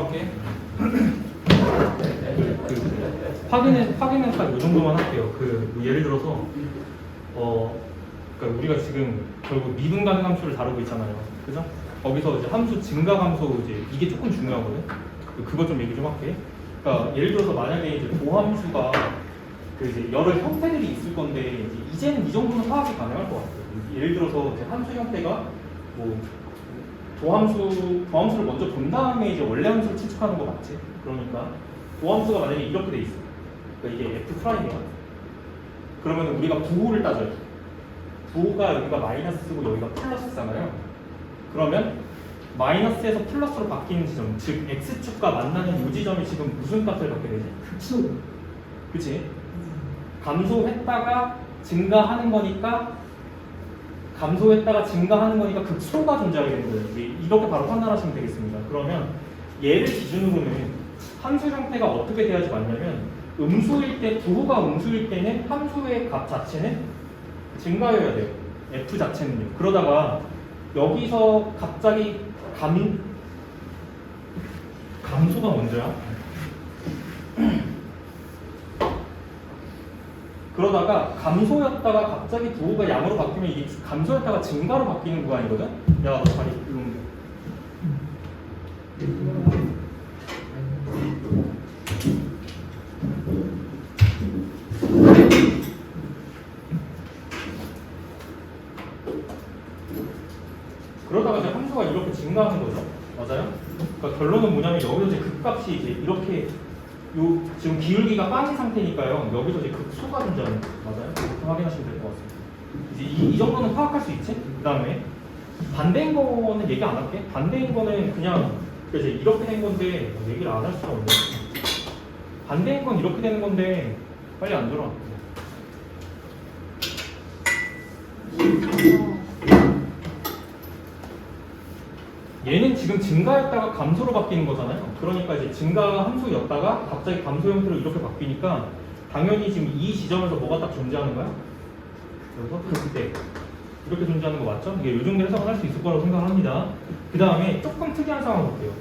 할게. 확인은 딱 이 정도만 할게요. 예를 들어서 그러니까 우리가 지금 결국 미분 가능 함수를 다루고 있잖아요. 그죠? 거기서 이제 함수 증가 감소 이게 조금 중요하거든. 그거 좀 얘기 좀 할게. 그러니까 예를 들어서 만약에 이제 도함수가 이제 여러 형태들이 있을 건데 이제는 이 정도는 파악이 가능할 것 같아요. 예를 들어서 이제 함수 형태가 뭐 도함수를 먼저 본 다음에 이제 원래 함수를 추측하는 거 맞지? 그러니까 도함수가 만약에 이렇게 돼 있어. 그러니까 이게 f 프라임이야. 그러면 우리가 부호를 따져요. 부호가 여기가 마이너스고 여기가 플러스잖아요. 그러면 마이너스에서 플러스로 바뀌는 지점, 즉 x축과 만나는 이 지점이 지금 무슨 값을 갖게 되지? 극소. 그치? 감소했다가 증가하는 거니까 극소가 존재하게 되는 거예요. 이렇게 바로 판단하시면 되겠습니다. 그러면 얘를 기준으로는 함수 형태가 어떻게 돼야지 맞냐면 음수일 때, 부호가 음수일 때는 함수의 값 자체는 증가여야 돼요. f 자체는요. 그러다가 여기서 갑자기 감소가 먼저야. 그러다가 감소였다가 갑자기 부호가 양으로 바뀌면 이게 감소였다가 증가로 바뀌는 구간이거든? 야, 너 다리 일로 옮겨. 그러다가 이제 함수가 이렇게 증가하는 거죠. 맞아요? 그러니까 결론은 뭐냐면 여기서 이제 극값이 이제 이렇게 지금 기울기가 빵인 상태니까요. 여기서 이제 극소가 존재하는 거예요. 맞아요? 이렇게 확인하시면 될 것 같습니다. 이제 이 정도는 파악할 수 있지? 그 다음에 반대인 거는 얘기 안 할게. 반대인 거는 그냥 이제 이렇게 된 건데 얘기를 안 할 수가 없네. 반대인 건 이렇게 되는 건데 빨리 안 들어와. 얘는 지금 증가했다가 감소로 바뀌는 거잖아요. 그러니까 이제 증가 함수였다가 갑자기 감소 형태로 이렇게 바뀌니까 당연히 지금 이 지점에서 뭐가 딱 존재하는 거야? 여기서 그때 이렇게 존재하는 거 맞죠? 이게 요 정도 해석을 할 수 있을 거라고 생각합니다. 그 다음에 조금 특이한 상황 볼게요.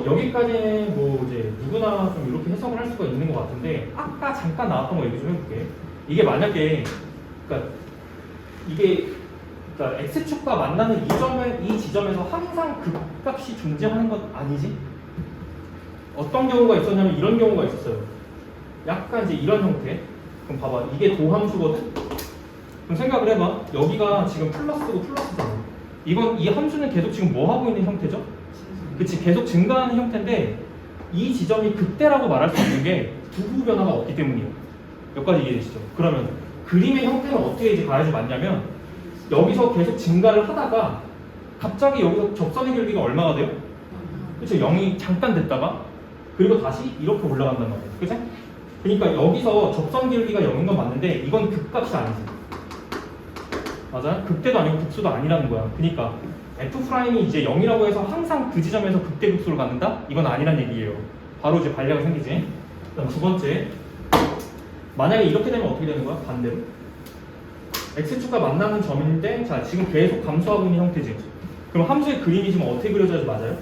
여기까지는 뭐 이제 누구나 좀 이렇게 해석을 할 수가 있는 것 같은데 아까 잠깐 나왔던 거 얘기 좀 해볼게. 이게 만약에 그러니까 x축과 만나는 이 지점에서 항상 극값이 존재하는 건 아니지? 어떤 경우가 있었냐면 이런 경우가 있었어요. 약간 이제 이런 형태. 그럼 봐봐, 이게 도함수거든? 그럼 생각을 해봐. 여기가 지금 플러스고 플러스잖아. 이 함수는 계속 지금 뭐 하고 있는 형태죠? 그치, 계속 증가하는 형태인데 이 지점이 극대라고 말할 수 없는 게 부호 변화가 없기 때문이에요. 여기까지 이해되시죠? 그러면 그림의 형태는 어떻게 이제 가야지 맞냐면 여기서 계속 증가를 하다가 갑자기 여기서 접선의 길이가 얼마가 돼요? 그쵸? 0이 잠깐 됐다가 그리고 다시 이렇게 올라간단 말이에요. 그치? 그러니까 여기서 접선 길이가 0인 건 맞는데 이건 극값이 아니지. 맞아요? 극대도 아니고 극소도 아니라는 거야. 그러니까 F'이 이제 0이라고 해서 항상 그 지점에서 극대 극소를 갖는다? 이건 아니란 얘기예요. 바로 이제 반려가 생기지. 그다음 두 번째, 만약에 이렇게 되면 어떻게 되는 거야? 반대로 x축과 만나는 점인데 자 지금 계속 감소하고 있는 형태지. 그럼 함수의 그림이 지금 어떻게 그려져야지 맞아요?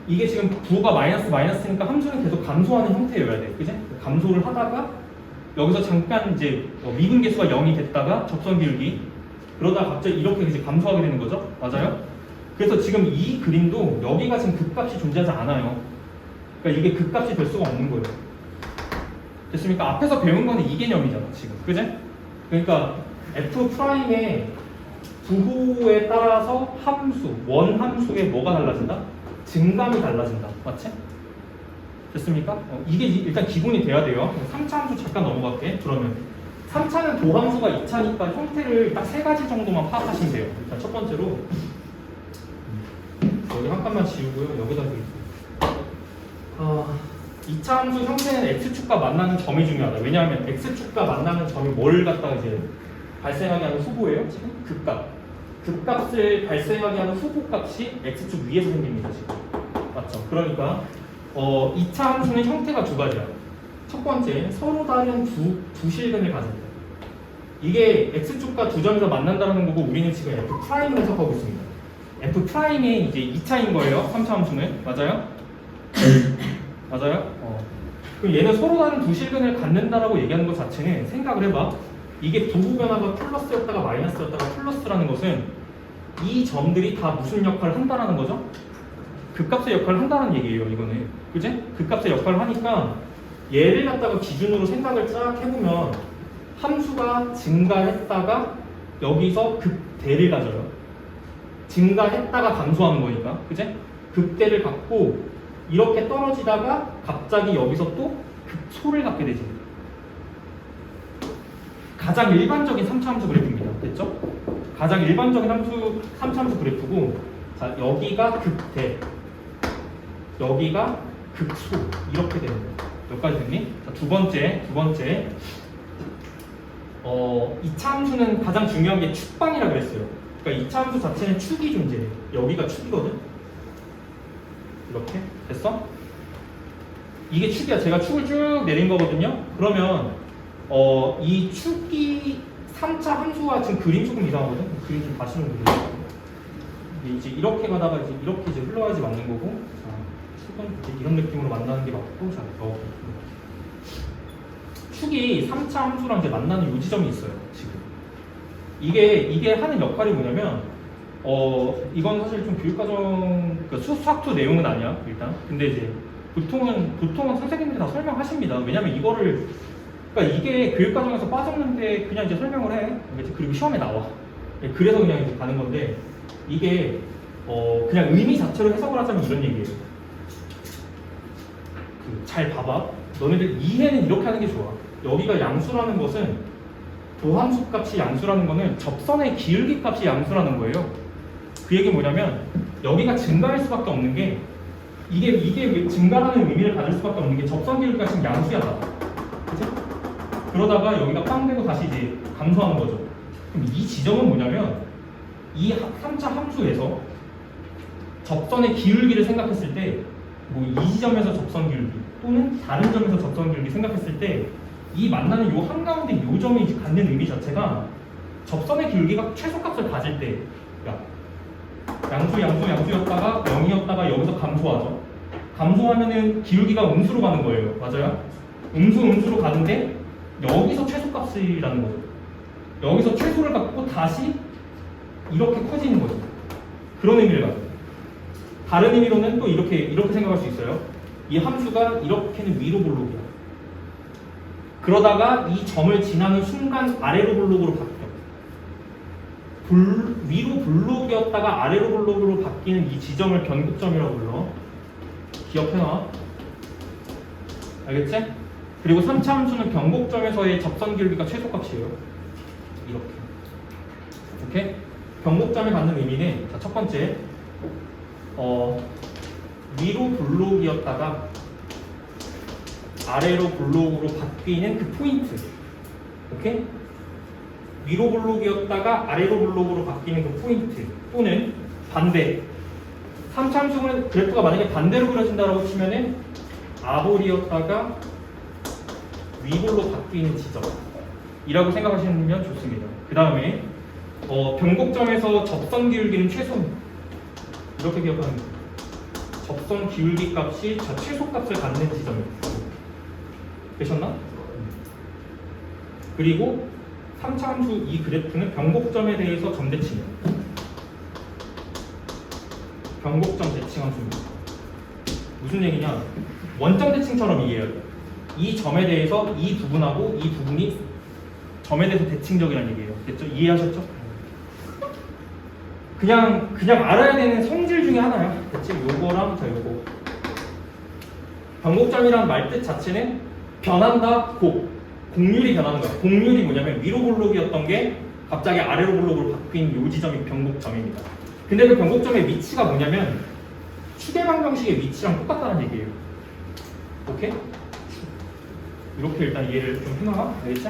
이게 지금 부호가 마이너스니까 함수는 계속 감소하는 형태여야 돼. 그지? 감소를 하다가 여기서 잠깐 이제 미분 계수가 0이 됐다가 접선 기울기 그러다가 갑자기 이렇게 이제 감소하게 되는 거죠. 맞아요? 그래서 지금 이 그림도 여기가 지금 극값이 존재하지 않아요. 그러니까 이게 극값이 될 수가 없는 거예요. 됐습니까? 앞에서 배운 거는 이 개념이잖아 지금. 그지? 그러니까 F'의 부호에 따라서 원함수의 뭐가 달라진다? 증감이 달라진다. 맞지? 됐습니까? 이게 일단 기본이 돼야 돼요. 3차 함수 잠깐 넘어갈게. 그러면 3차는 도함수가 2차니까 형태를 딱 3가지 정도만 파악하시면 돼요. 일단 첫 번째로 여기 한 칸만 지우고요. 여기다 드릴게요. 2차 함수 형태는 x축과 만나는 점이 중요하다. 왜냐하면 x축과 만나는 점이 뭘 갖다가 이제 발생하게 하는 후보예요. 지금 극값. 극값을 발생하게 하는 후보값이 x축 위에서 생깁니다. 지금. 맞죠? 그러니까 2차 함수는 형태가 두 가지야. 첫 번째, 서로 다른 두 실근을 가집니다. 이게 x축과 두 점에서 만난다는 거고 우리는 지금 F'을 해석하고 있습니다. f 프라임의 이제 2차인 거예요. 3차 함수는. 맞아요? 맞아요? 그럼 얘는 서로 다른 두 실근을 갖는다라고 얘기하는 것 자체는 생각을 해봐. 이게 도구 변화가 플러스였다가 마이너스였다가 플러스라는 것은 이 점들이 다 무슨 역할을 한다라는 거죠? 극값의 역할을 한다는 얘기예요. 이거는. 그지? 극값의 역할을 하니까 얘를 갖다가 기준으로 생각을 쫙 해보면 함수가 증가했다가 여기서 극대를 가져요. 증가했다가 감소하는 거니까. 그지? 극대를 갖고 이렇게 떨어지다가 갑자기 여기서 또 극소를 갖게 되지. 가장 일반적인 3차 함수 그래프입니다. 됐죠? 가장 일반적인 3차 함수 그래프고, 자, 여기가 극대, 여기가 극소, 이렇게 되는 거예요. 여기까지 됐니? 자, 두 번째. 2차 함수는 가장 중요한 게 축방이라 그랬어요. 그러니까 2차 함수 자체는 축이 존재해. 여기가 축이거든? 이렇게 됐어? 이게 축이야. 제가 축을 쭉 내린 거거든요. 그러면 이 축이 3차 함수와 지금 그림 조금 이상하거든. 그림 좀 다시 좀 그려요. 이제 이렇게 가다가 이렇게 흘러야지 맞는 거고. 자, 축은 이제 이런 느낌으로 만나는 게 맞고. 자, 축이 3차 함수랑 이제 만나는 요 지점이 있어요. 지금 이게 하는 역할이 뭐냐면. 이건 사실 좀 교육과정, 그러니까 수학투 내용은 아니야, 일단. 근데 이제 보통은 선생님들이 다 설명하십니다. 왜냐면 이거를, 그러니까 이게 교육과정에서 빠졌는데 그냥 이제 설명을 해. 그리고 시험에 나와. 그래서 그냥 이제 가는 건데, 이게, 그냥 의미 자체로 해석을 하자면 이런 얘기예요. 잘 봐봐. 너네들 이해는 이렇게 하는 게 좋아. 여기가 양수라는 것은, 도함수 값이 양수라는 거는 접선의 기울기 값이 양수라는 거예요. 그 얘기 뭐냐면 여기가 증가할 수밖에 없는 게 이게 증가하는 의미를 가질 수밖에 없는 게 접선 기울기가 지금 양수야. 그치? 그러다가 여기가 빵 되고 다시 이제 감소하는 거죠. 그럼 이 지점은 뭐냐면 이 3차 함수에서 접선의 기울기를 생각했을 때 뭐 이 지점에서 접선 기울기 또는 다른 점에서 접선 기울기 생각했을 때 이 만나는 요 한가운데 요 점이 갖는 의미 자체가 접선의 기울기가 최소값을 가질 때, 그러니까 양수였다가 0이었다가 여기서 감소하죠. 감소하면은 기울기가 음수로 가는 거예요. 맞아요? 음수로 가는데 여기서 최소값이라는 거죠. 여기서 최소를 갖고 다시 이렇게 커지는 거죠. 그런 의미를 가져요. 다른 의미로는 또 이렇게 생각할 수 있어요. 이 함수가 이렇게는 위로 볼록이야. 그러다가 이 점을 지나는 순간 아래로 볼록으로 바뀌어. 위로 볼록이었다가 아래로 볼록으로 바뀌는 이 지점을 변곡점이라고 불러. 기억해놔. 알겠지? 그리고 3차 함수는 변곡점에서의 접선 기울기가 최소값이에요. 이렇게. 오케이? 변곡점이 갖는 의미는, 자, 첫 번째, 위로 볼록이었다가 아래로 볼록으로 바뀌는 그 포인트. 오케이? 위로 볼록이었다가 아래로 볼록으로 바뀌는 그 포인트. 또는 반대. 3차 함수는 그래프가 만약에 반대로 그려진다고 치면은 아볼이었다가 위볼로 바뀌는 지점이라고 생각하시면 좋습니다. 그 다음에 변곡점에서 접선 기울기는 최소. 이렇게 기억하는 거예요. 접선 기울기 값이 저 최소값을 갖는 지점이에요. 되셨나? 그리고 3차 함수 이 그래프는 변곡점에 대해서 점대칭이에요. 변곡점 대칭 함수입니다. 무슨 얘기냐? 원점 대칭처럼 이해해야 돼요. 이 점에 대해서 이 부분하고 이 부분이 점에 대해서 대칭적이라는 얘기예요. 됐죠? 이해하셨죠? 그냥 알아야 되는 성질 중에 하나야. 됐지? 요거랑 자 요거. 변곡점이란 말뜻 자체는 변한다, 곡률이 변하는 거야. 곡률이 뭐냐면 위로 볼록이었던 게 갑자기 아래로 볼록으로 바뀐 요 지점이 변곡점입니다. 근데 그 변곡점의 위치가 뭐냐면 추계방 방식의 위치랑 똑같다는 얘기예요. 오케이? 이렇게 일단 이해를 좀 해놔. 알겠지?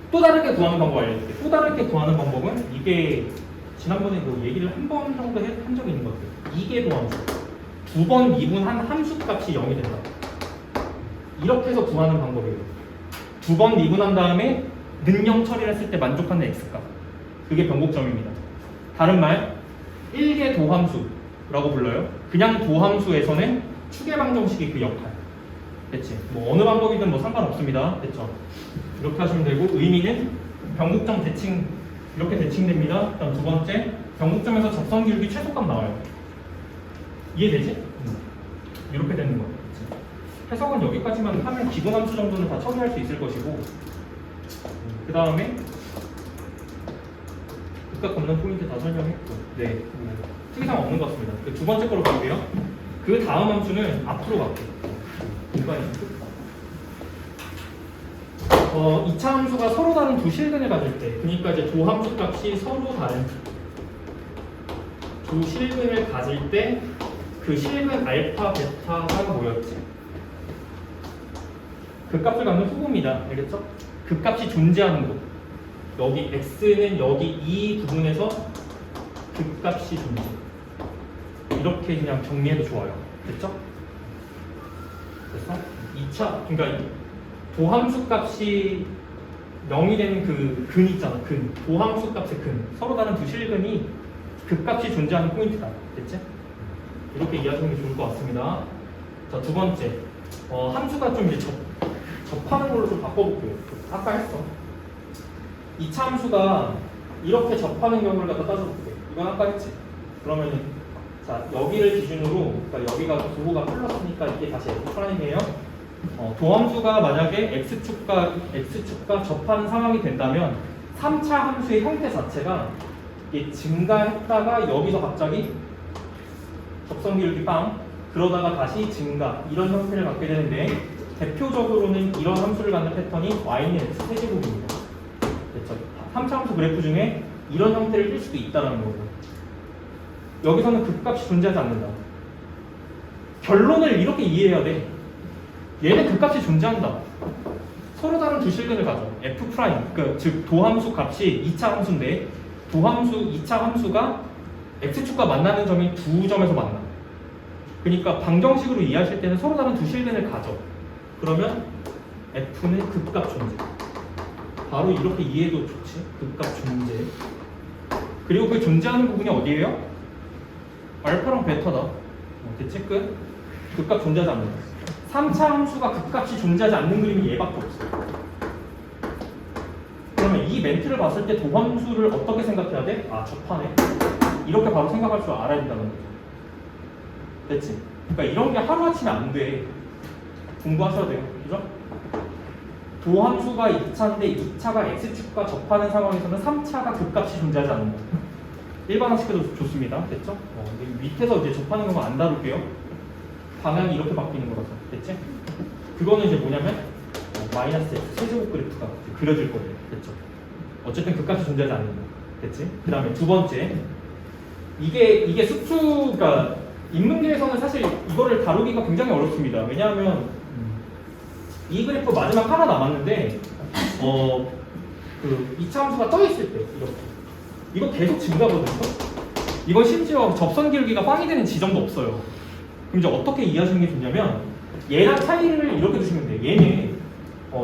또 다르게 구하는 방법 알려줄게. 또 다르게 구하는 방법은 이게 지난번에 뭐 얘기를 한 번 정도 한 적이 있는 것 같아요. 이계 도함수. 2번 미분한 함수 값이 0이 된다. 이렇게 해서 구하는 방법이에요. 2번 미분한 다음에 능령 처리를 했을 때 만족하는 x값. 그게 변곡점입니다. 다른 말, 1개 도함수라고 불러요. 그냥 도함수에서는 추계방정식이 그 역할. 됐지? 뭐 어느 방법이든 뭐 상관없습니다. 됐죠? 이렇게 하시면 되고, 의미는 변곡점 대칭, 이렇게 대칭됩니다. 그다음 두 번째, 변곡점에서 접선 기울기 최소값 나와요. 이해되지? 이렇게 되는 거예요. 해석은 여기까지만 하면 기본 함수 정도는 다 처리할 수 있을 것이고, 그 다음에 극각 없는 포인트 다 설명했고, 네, 특이사항 없는 것 같습니다. 두 번째 거로 갈게요. 그 다음 함수는 앞으로 갈게요. 공간이 크다. 2차 함수가 서로 다른 두 실근을 가질 때, 그러니까 이제 두 함수 값이 서로 다른 두 실근을 가질 때 그 실근 알파, 베타가 뭐였지? 그 값을 갖는 후보입니다. 알겠죠? 그 값이 존재하는 곳. 여기 x는 여기 이 부분에서 그 값이 존재. 이렇게 그냥 정리해도 좋아요. 됐죠? 그래서 2차, 그러니까 도함수 값이 0이 되는 그 근 있잖아. 근. 도함수 값의 근. 서로 다른 두 실근이 그 값이 존재하는 포인트다. 됐지? 이렇게 이해하시는 게 좋을 것 같습니다. 자, 두 번째. 함수가 좀 이제 접하는 걸로 좀 바꿔볼게요. 아까 했어. 2차 함수가 이렇게 접하는 경우를 갖다 따져볼게요. 이건 아까 했지. 그러면은 자, 여기를 기준으로, 그러니까 여기가 부호가 플러스니까 이게 다시 F'이에요. 도함수가 만약에 X축과 접하는 상황이 된다면 3차 함수의 형태 자체가 이게 증가했다가 여기서 갑자기 접선 기울기 빵, 그러다가 다시 증가, 이런 형태를 갖게 되는데, 대표적으로는 이런 함수를 갖는 패턴이 y는 x 세제곱입니다. 됐죠? 3차 함수 그래프 중에 이런 형태를 띌 수도 있다는 거고, 여기서는 극값이 존재하지 않는다. 결론을 이렇게 이해해야 돼. 얘는 극값이 존재한다. 서로 다른 두 실근을 가져. f', 그러니까 즉 도함수 값이 2차 함수인데, 도함수 2차 함수가 x축과 만나는 점이 두 점에서 만나. 그러니까 방정식으로 이해하실 때는 서로 다른 두 실근을 가져. 그러면 f는 극값 존재. 바로 이렇게 이해도 좋지. 극값 존재. 그리고 그 존재하는 부분이 어디예요? 알파랑 베타다. 됐지? 끝. 극값 존재하지 않는다. 3차 함수가 극값이 존재하지 않는 그림이 얘밖에 없어. 그러면 이 멘트를 봤을 때 도함수를 어떻게 생각해야 돼? 아, 접하네. 이렇게 바로 생각할 줄 알아야 된다는 거죠. 됐지? 그러니까 이런 게 하루아침에 안 돼. 공부하셔야 돼요. 그죠? 도함수가 2차인데 2차가 x축과 접하는 상황에서는 3차가 극값이 존재하지 않는다. 일반화시켜도 좋습니다. 됐죠? 밑에서 이제 접하는 건 안 다룰게요. 방향이 이렇게 바뀌는 거라서. 됐지? 그거는 이제 뭐냐면 마이너스 x 세제곱 그래프가 그려질 거예요. 됐죠? 어쨌든 극값이 존재하지 않는다. 됐지? 그 다음에 두 번째, 이게 수투가 인문계에서는 사실 이거를 다루기가 굉장히 어렵습니다. 왜냐하면 이 그래프 마지막 하나 남았는데 그 2차 함수가 떠 있을 때 이렇게 이거 계속 증가거든요. 이건 심지어 접선 기울기가 빵이 되는 지점도 없어요. 그럼 이제 어떻게 이해하시는 게 좋냐면 얘랑 차이를 이렇게 두시면 돼요. 얘는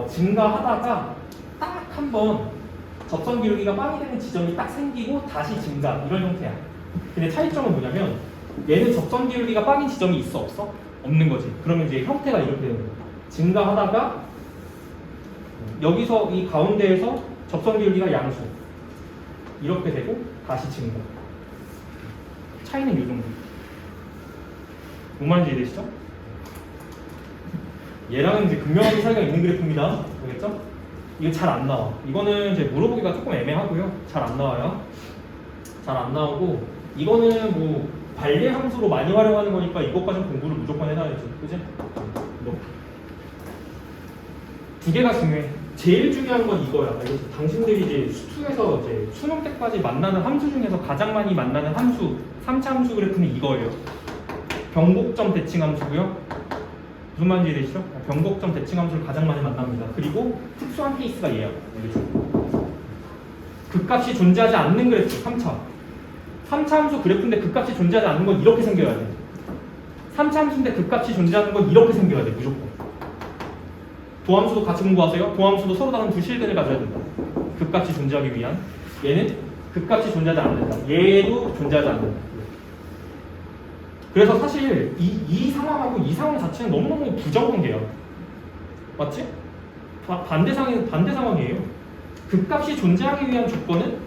증가하다가 딱 한 번 접선 기울기가 빵이 되는 지점이 딱 생기고 다시 증가, 이런 형태야. 근데 차이점은 뭐냐면 얘는 접선 기울기가 빵인 지점이 있어 없어? 없는 거지. 그러면 이제 형태가 이렇게 되는 거야. 증가하다가 여기서 이 가운데에서 접선 기울기가 양수, 이렇게 되고 다시 증가. 차이는 이 정도. 뭔 말인지 이해되시죠? 얘랑은 이제 극명하게 차이가 있는 그래프입니다. 알겠죠? 이거 잘 안 나와. 이거는 이제 물어보기가 조금 애매하고요. 잘 안 나와요. 잘 안 나오고, 이거는 뭐 관리 함수로 많이 활용하는 거니까 이것까지는 공부를 무조건 해놔야지. 그지? 두 개가 중요해. 제일 중요한 건 이거야. 알겠지? 당신들이 이제 수투에서 이제 수능 때까지 만나는 함수 중에서 가장 많이 만나는 함수, 3차 함수 그래프는 이거예요. 변곡점 대칭 함수고요. 무슨 말인지 이해되시죠? 변곡점 대칭 함수를 가장 많이 만납니다. 그리고 특수한 케이스가 얘야. 극값이 존재하지 않는 그래프, 3차. 3차 함수 그래프인데 극값이 존재하지 않는 건 이렇게 생겨야 돼. 3차 함수인데 극값이 존재하는 건 이렇게 생겨야 돼, 무조건. 도함수도 같이 공부하세요. 도함수도 서로 다른 두 실근을 가져야 된다. 극값이 존재하기 위한. 얘는 극값이 존재하지 않는다. 얘도 존재하지 않는다. 그래서 사실 이 상황하고 이 상황 자체는 너무너무 부정관계야. 맞지? 반대 상황이에요. 극값이 존재하기 위한 조건은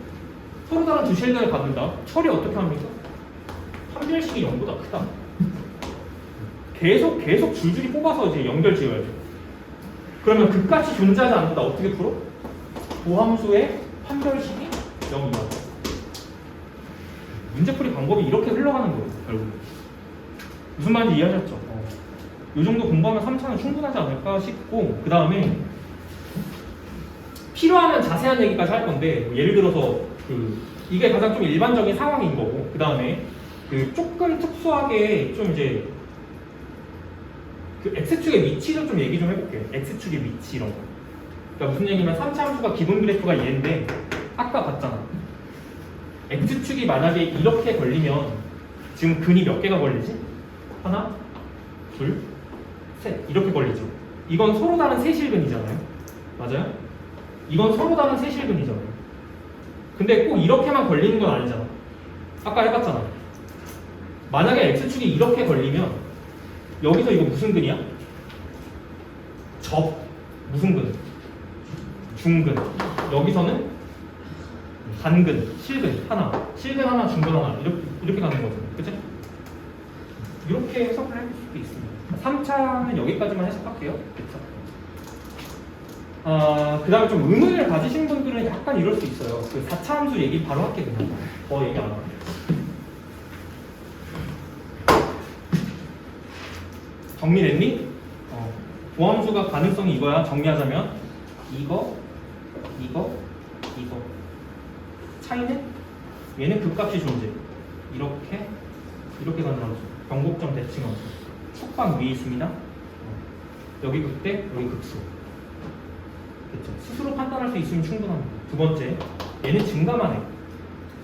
서로 다른 두 쉘들을 갖는다. 처리 어떻게 합니까? 판별식이 0보다 크다. 계속 줄줄이 뽑아서 이제 연결 지어야죠. 그러면 극값이 존재하지 않는다. 어떻게 풀어? 도함수의 판별식이 0이다. 문제풀이 방법이 이렇게 흘러가는 거예요. 결국 무슨 말인지 이해하셨죠? 이 정도 공부하면 3차는 충분하지 않을까 싶고, 그 다음에 필요하면 자세한 얘기까지 할 건데, 예를 들어서 이게 가장 좀 일반적인 상황인 거고, 그 다음에 조금 특수하게 좀 이제 x축의 위치를 좀 얘기 좀 해볼게요. x축의 위치 이런 거. 그러니까 무슨 얘기냐면 3차 함수가 기본 그래프가 얘인데 아까 봤잖아. x축이 만약에 이렇게 걸리면 지금 근이 몇 개가 걸리지? 하나, 둘, 셋 이렇게 걸리죠. 이건 서로 다른 세실근이잖아요. 맞아요? 이건 서로 다른 세실근이잖아요. 근데 꼭 이렇게만 걸리는 건 아니잖아. 아까 해봤잖아. 만약에 x축이 이렇게 걸리면 여기서 이거 무슨 근이야? 무슨 근? 중근. 여기서는 단근, 실근 하나, 실근 하나, 중근 하나 이렇게 가는 거죠. 그치? 이렇게 해석을 할 수도 있습니다. 3차는 여기까지만 해석할게요. 그 다음에 좀 의문을 가지신 분들은 약간 이럴 수 있어요. 4차 함수 얘기 바로 할게 그냥. 더 얘기 안 하고. 정리됐니? 도함수가 가능성이 이거야. 정리하자면 이거 차이는 얘는 극값이 존재. 이렇게 가는 함수. 변곡점 대칭 함수. 축방 위에 있습니다. 여기 극대, 여기 극소. 그렇죠. 스스로 판단할 수 있으면 충분합니다. 두 번째, 얘는 증가만 해.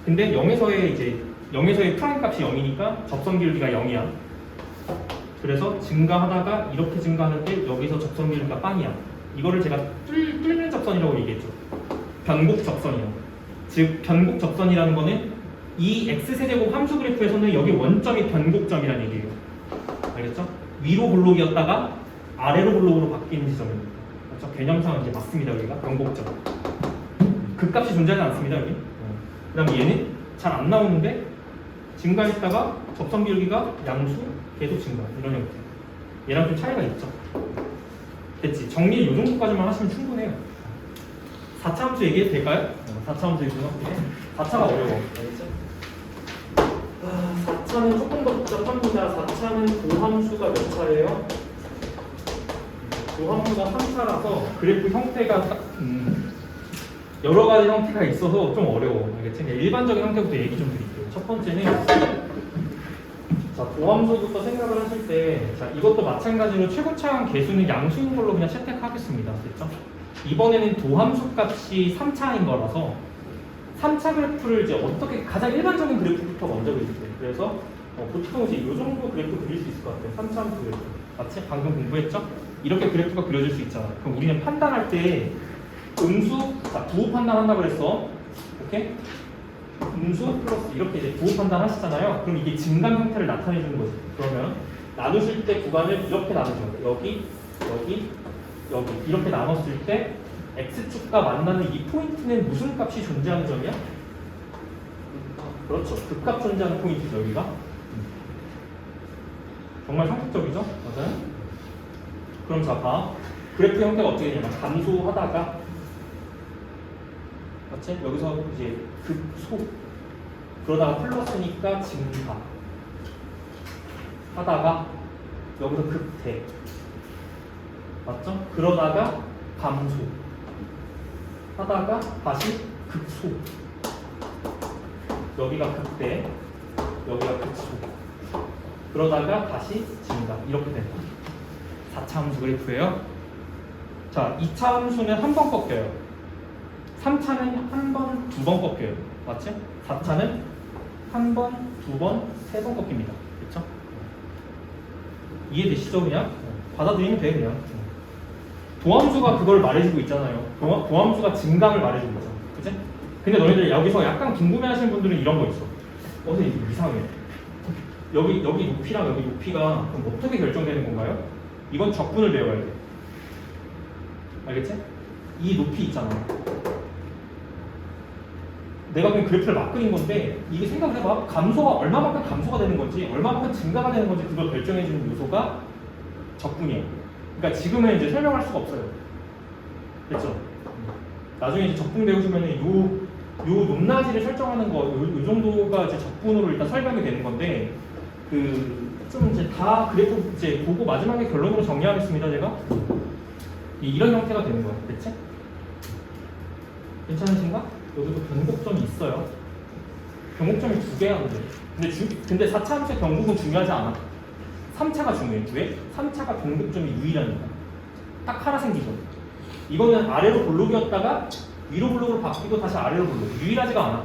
근데 0에서의 프라임 값이 0이니까 접선 기울기가 0이야. 그래서 증가하다가 이렇게 증가하는데 여기서 접선 기울기가 빵이야. 이거를 제가 뚫는 접선이라고 얘기했죠. 변곡 접선이요. 즉 변곡 접선이라는 거는 이 x세제곱 함수 그래프에서는 여기 원점이 변곡점이라는 얘기예요. 알겠죠? 위로 블록이었다가 아래로 블록으로 바뀌는 지점입니다. 그렇죠? 개념상은 이제 맞습니다. 여기가 변곡점. 극값이 존재하지 않습니다. 여기. 그 다음에 얘는 잘 안 나오는데 증가했다가 접선 기울기가 양수 계속 증가. 이런 형태. 얘랑 좀 차이가 있죠. 됐지? 정리 요 정도까지만 하시면 충분해요. 4차 함수 얘기해도 될까요? 4차 함수 얘기해도 4차가 어려워. 알겠죠? 4차는 조금 더 복잡합니다. 4차는 도함수가 몇 차예요? 도함수가 3차라서 그래프 형태가 딱 여러 가지 형태가 있어서 좀 어려워. 알겠지? 일반적인 형태부터 얘기 좀 드릴게요. 첫 번째는 자, 도함수부터 생각을 하실 때 자, 이것도 마찬가지로 최고차항 개수는 양수인 걸로 그냥 채택하겠습니다. 됐죠? 이번에는 도함수 값이 3차인 거라서 3차 그래프를 이제 어떻게 가장 일반적인 그래프부터 먼저 그릴게요. 그래서 보통 이제 이 정도 그래프 그릴 수 있을 것 같아요. 3차 함수 그래프. 맞지? 방금 공부했죠? 이렇게 그래프가 그려질 수 있잖아요. 그럼 우리는 판단할 때 음수, 자, 부호 판단한다 그랬어. 오케이? 음수 플러스 이렇게 이제 부호 판단하시잖아요. 그럼 이게 증감 형태를 나타내주는 거죠. 그러면 나누실 때 구간을 이렇게 나누죠. 여기 이렇게 나눴을 때 x축과 만나는 이 포인트는 무슨 값이 존재하는 점이야? 그렇죠. 극값 존재하는 포인트죠. 여기가. 정말 상식적이죠? 맞아요? 그럼 자 봐. 그래프 형태가 어떻게 되냐면 감소하다가 맞지? 여기서 이제 극소 그러다가 플러스니까 증가 하다가 여기서 극대 맞죠? 그러다가 감소 하다가 다시 극소 여기가 극대 여기가 극소 그러다가 다시 증가 이렇게 된다. 4차 함수 그래프예요. 자, 2차 함수는 한 번 꺾여요. 3차는 한 번, 두 번 꺾여요. 맞지? 4차는 한 번, 두 번, 세 번 꺾입니다. 그렇죠? 이해되시죠? 그냥? 받아들이면 돼 그냥. 도함수가 그걸 말해주고 있잖아요. 도함수가 증감을 말해주고 있잖아. 그치? 근데 너희들 여기서 약간 궁금해하시는 분들은 이런 거 있어. 이거 이상해. 여기 높이랑 여기 높이가 그럼 어떻게 결정되는 건가요? 이건 적분을 배워야 돼. 알겠지? 이 높이 있잖아. 내가 그냥 그래프를 막 그린 건데 이게 생각을 해봐. 감소가 얼마만큼 감소가 되는 건지 얼마만큼 증가가 되는 건지 그걸 결정해주는 요소가 적분이에요. 그러니까 지금은 이제 설명할 수가 없어요. 됐죠? 나중에 이제 적분 배우시면은 요 높낮이를 설정하는 거, 요 정도가 이제 적분으로 일단 설명이 되는 건데, 좀 이제 다 그래프 이제 보고 마지막에 결론으로 정리하겠습니다, 제가. 이런 형태가 되는 거야, 됐지? 괜찮으신가? 여기도 변곡점이 있어요. 변곡점이 2개 하는데. 근데 4차 함수의 변곡은 중요하지 않아. 3차가 중요해. 왜? 3차가 변곡점이 유일하니까. 딱 하나 생기죠. 이거는 아래로 볼록이었다가 위로 볼록으로 바뀌고 다시 아래로 볼록. 유일하지가 않아.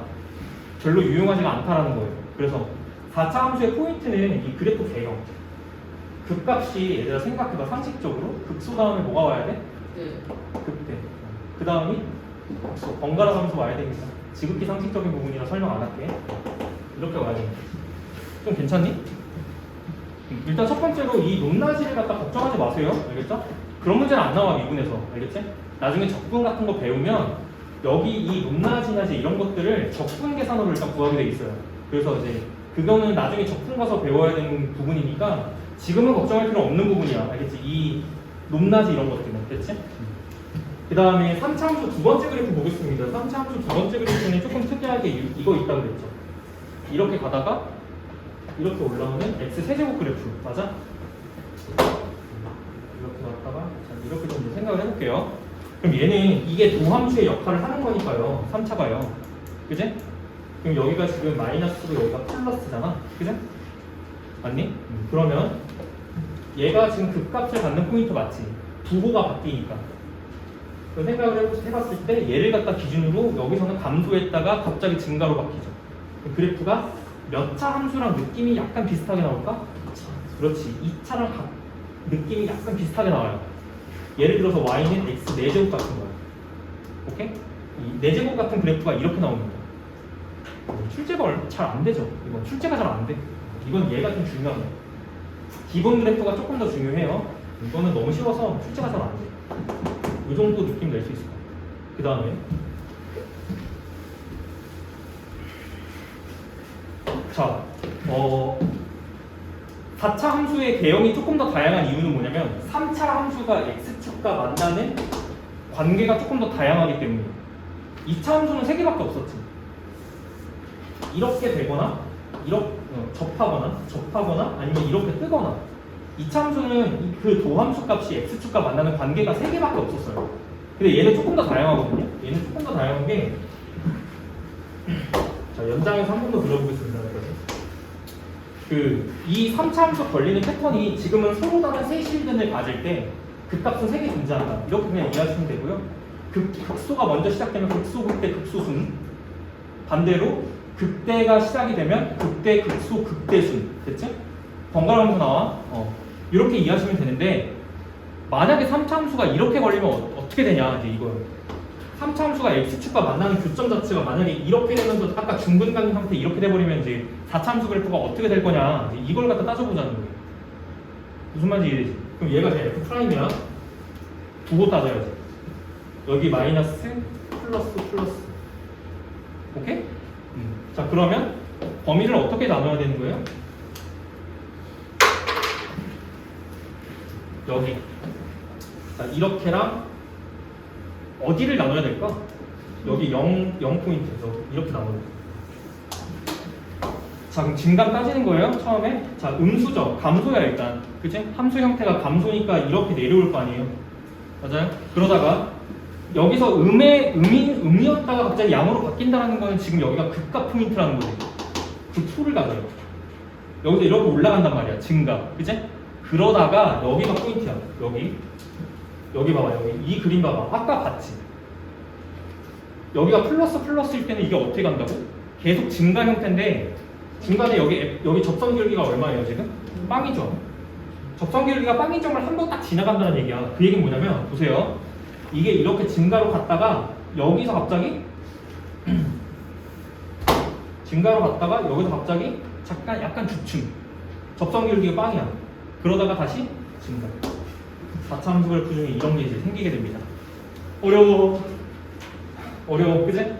별로 유용하지가 않다라는 거예요. 그래서 4차 함수의 포인트는 이 그래프 배경. 극값이 얘들아 생각해봐. 상식적으로 극소 다음에 뭐가 와야 돼? 극대. 그 다음이 극소. 번갈아 가면서 와야 되니까. 지극히 상식적인 부분이라 설명 안 할게. 이렇게 와야 됩니다. 좀 괜찮니? 일단 첫 번째로 이 높낮이를 갖다 걱정하지 마세요. 알겠죠? 그런 문제는 안 나와 미분에서. 알겠지? 나중에 적분 같은 거 배우면 여기 이 높낮이나 이런 것들을 적분 계산으로 일단 구하게 돼 있어요. 그래서 이제 그거는 나중에 적분 가서 배워야 되는 부분이니까 지금은 걱정할 필요 없는 부분이야. 알겠지? 이 높낮이 이런 것들은. 됐지? 그 다음에 3차 함수 두 번째 그래프 보겠습니다. 3차 함수 두 번째 그래프는 조금 특이하게 이거 있다고 그랬죠. 이렇게 가다가 이렇게 올라오는 x 세제곱 그래프. 맞아? 이렇게 갔다가 이렇게 좀 생각을 해볼게요. 그럼 얘는 이게 도함수의 역할을 하는 거니까요. 3차가요. 그지? 그럼 여기가 지금 마이너스고 여기가 플러스잖아. 그지? 맞니? 그러면 얘가 지금 극값을 갖는 포인트 맞지? 부호가 바뀌니까. 그 생각을 해봤을 때 얘를 갖다 기준으로 여기서는 감소했다가 갑자기 증가로 바뀌죠. 그래프가 몇 차 함수랑 느낌이 약간 비슷하게 나올까? 그렇지. 2차랑 느낌이 약간 비슷하게 나와요. 예를 들어서 y는 x 4제곱 같은 거예요. 오케이? 이 4제곱 같은 그래프가 이렇게 나옵니다. 출제가 잘 안 되죠. 이건 출제가 잘 안 돼. 이건 얘가 좀 중요한 거예요. 기본 그래프가 조금 더 중요해요. 이거는 너무 쉬워서 출제가 잘 안 돼. 이 정도 느낌 낼 수 있을 거예요. 그 다음에 자, 4차 함수의 개형이 조금 더 다양한 이유는 뭐냐면 3차 함수가 x축과 만나는 관계가 조금 더 다양하기 때문이에요. 2차 함수는 3개밖에 없었지. 이렇게 되거나 이렇게 접하거나 아니면 이렇게 뜨거나. 2차 함수는 그 도함수 값이 x축과 만나는 관계가 3개밖에 없었어요. 근데 얘는 조금 더 다양하거든요. 얘는 조금 더 다양한 게 자, 연장해서 한 번 더 들어보겠습니다. 이 3차 함수 걸리는 패턴이 지금은 서로 다른 세 실근을 가질 때 극값은 3개 존재한다. 이렇게 그냥 이해하시면 되고요. 극소가 먼저 시작되면 극소, 극대, 극소순. 반대로 극대가 시작이 되면 극대, 극소, 극대순. 됐지? 번갈아가면서 나와. 이렇게 이해하시면 되는데 만약에 3차 함수가 이렇게 걸리면 어떻게 되냐 이제 이거예요. 3차 함수가 x축과 만나는 교점 자체가 만약에 이렇게 되면서 아까 중근간격 상태 이렇게 돼버리면 이제 4차 함수 그래프가 어떻게 될 거냐 이제 이걸 갖다 따져보자는 거예요. 무슨 말인지 이해되지? 그럼 얘가 제 f 프라임이야. 두고 따져야지. 여기 마이너스 플러스 오케이? 자 그러면 범위를 어떻게 나눠야 되는 거예요? 여기 자 이렇게랑 어디를 나눠야 될까? 여기 0포인트에서 이렇게 나눠야 돼. 자 그럼 증감 따지는 거예요 처음에. 자 음수죠. 감소야 일단. 그치? 함수 형태가 감소니까 이렇게 내려올 거 아니에요. 맞아요? 그러다가 여기서 음이었다가 갑자기 양으로 바뀐다는 거는 지금 여기가 극값 포인트라는 거죠. 극소를 가져요. 여기서 이렇게 올라간단 말이야. 증가. 그치? 그러다가 여기가 포인트야. 여기 봐봐. 여기 이 그림 봐봐. 아까 봤지? 여기가 플러스일 때는 이게 어떻게 간다고? 계속 증가 형태인데 중간에 여기 접선 기울기가 얼마예요 지금? 빵이죠. 접선 기울기가 빵인 점을 한 번 딱 지나간다는 얘기야. 그 얘기는 뭐냐면 보세요. 이게 이렇게 증가로 갔다가 여기서 갑자기 증가로 갔다가 여기서 갑자기 잠깐 약간 주춤. 접선 기울기가 빵이야. 그러다가 다시 증가. 4차 함수 그래프 중에 이런 게 이제 생기게 됩니다. 어려워, 그지?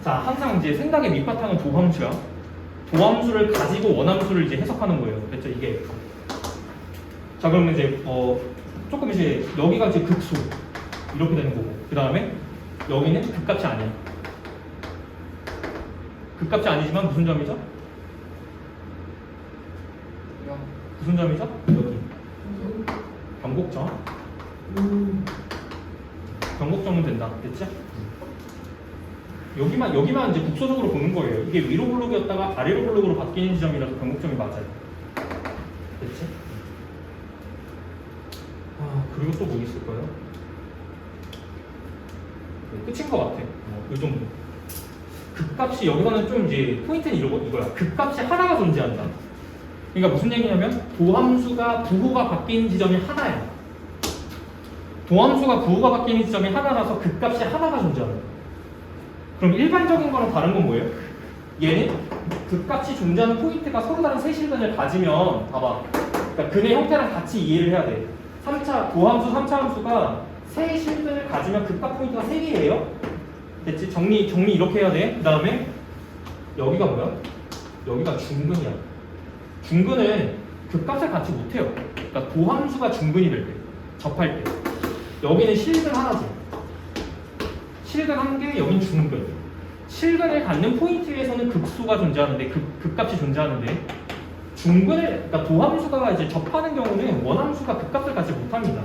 자, 항상 이제 생각의 밑바탕은 도함수야. 도함수를 가지고 원함수를 이제 해석하는 거예요. 그렇죠? 이게. 자, 그러면 이제 조금 이제 여기가 이제 극수 이렇게 되는 거고, 그 다음에 여기는 극값이 아니야. 극값이 아니지만 무슨 점이죠? 무슨 점이죠? 여기. 변곡점. 변곡점은 된다. 됐지? 여기만 이제 국소적으로 보는 거예요. 이게 위로 블록이었다가 아래로 블록으로 바뀌는 지점이라서 변곡점이 맞아요. 됐지? 그리고 또 뭐 있을까요? 네, 끝인 것 같아. 이 정도. 극값이 여기서는 좀 이제 포인트는 이거야. 극값이 하나가 존재한다. 그러니까 무슨 얘기냐면 도함수가 부호가 바뀌는 지점이 하나야. 도함수가 부호가 바뀌는 지점이 하나라서 극값이 하나가 존재한다. 그럼 일반적인 거랑 다른 건 뭐예요? 얘는 극값이 존재하는 포인트가 서로 다른 세 실근을 가지면 봐봐. 그러니까 근의 형태랑 같이 이해를 해야 돼. 도함수 3차 함수가 세 실근을 가지면 극값 포인트가 3개예요. 됐지? 정리 이렇게 해야 돼. 그 다음에 여기가 뭐야? 여기가 중근이야. 중근은 극값을 같이 못해요. 그러니까 도함수가 중근이 될 때, 접할 때. 여기는 실근 하나지. 실근 한 개, 여긴 중근. 실근을 갖는 포인트에서는 극수가 존재하는데, 극값이 존재하는데, 그러니까 도함수가 이제 접하는 경우는 원함수가 극값을 갖지 못합니다.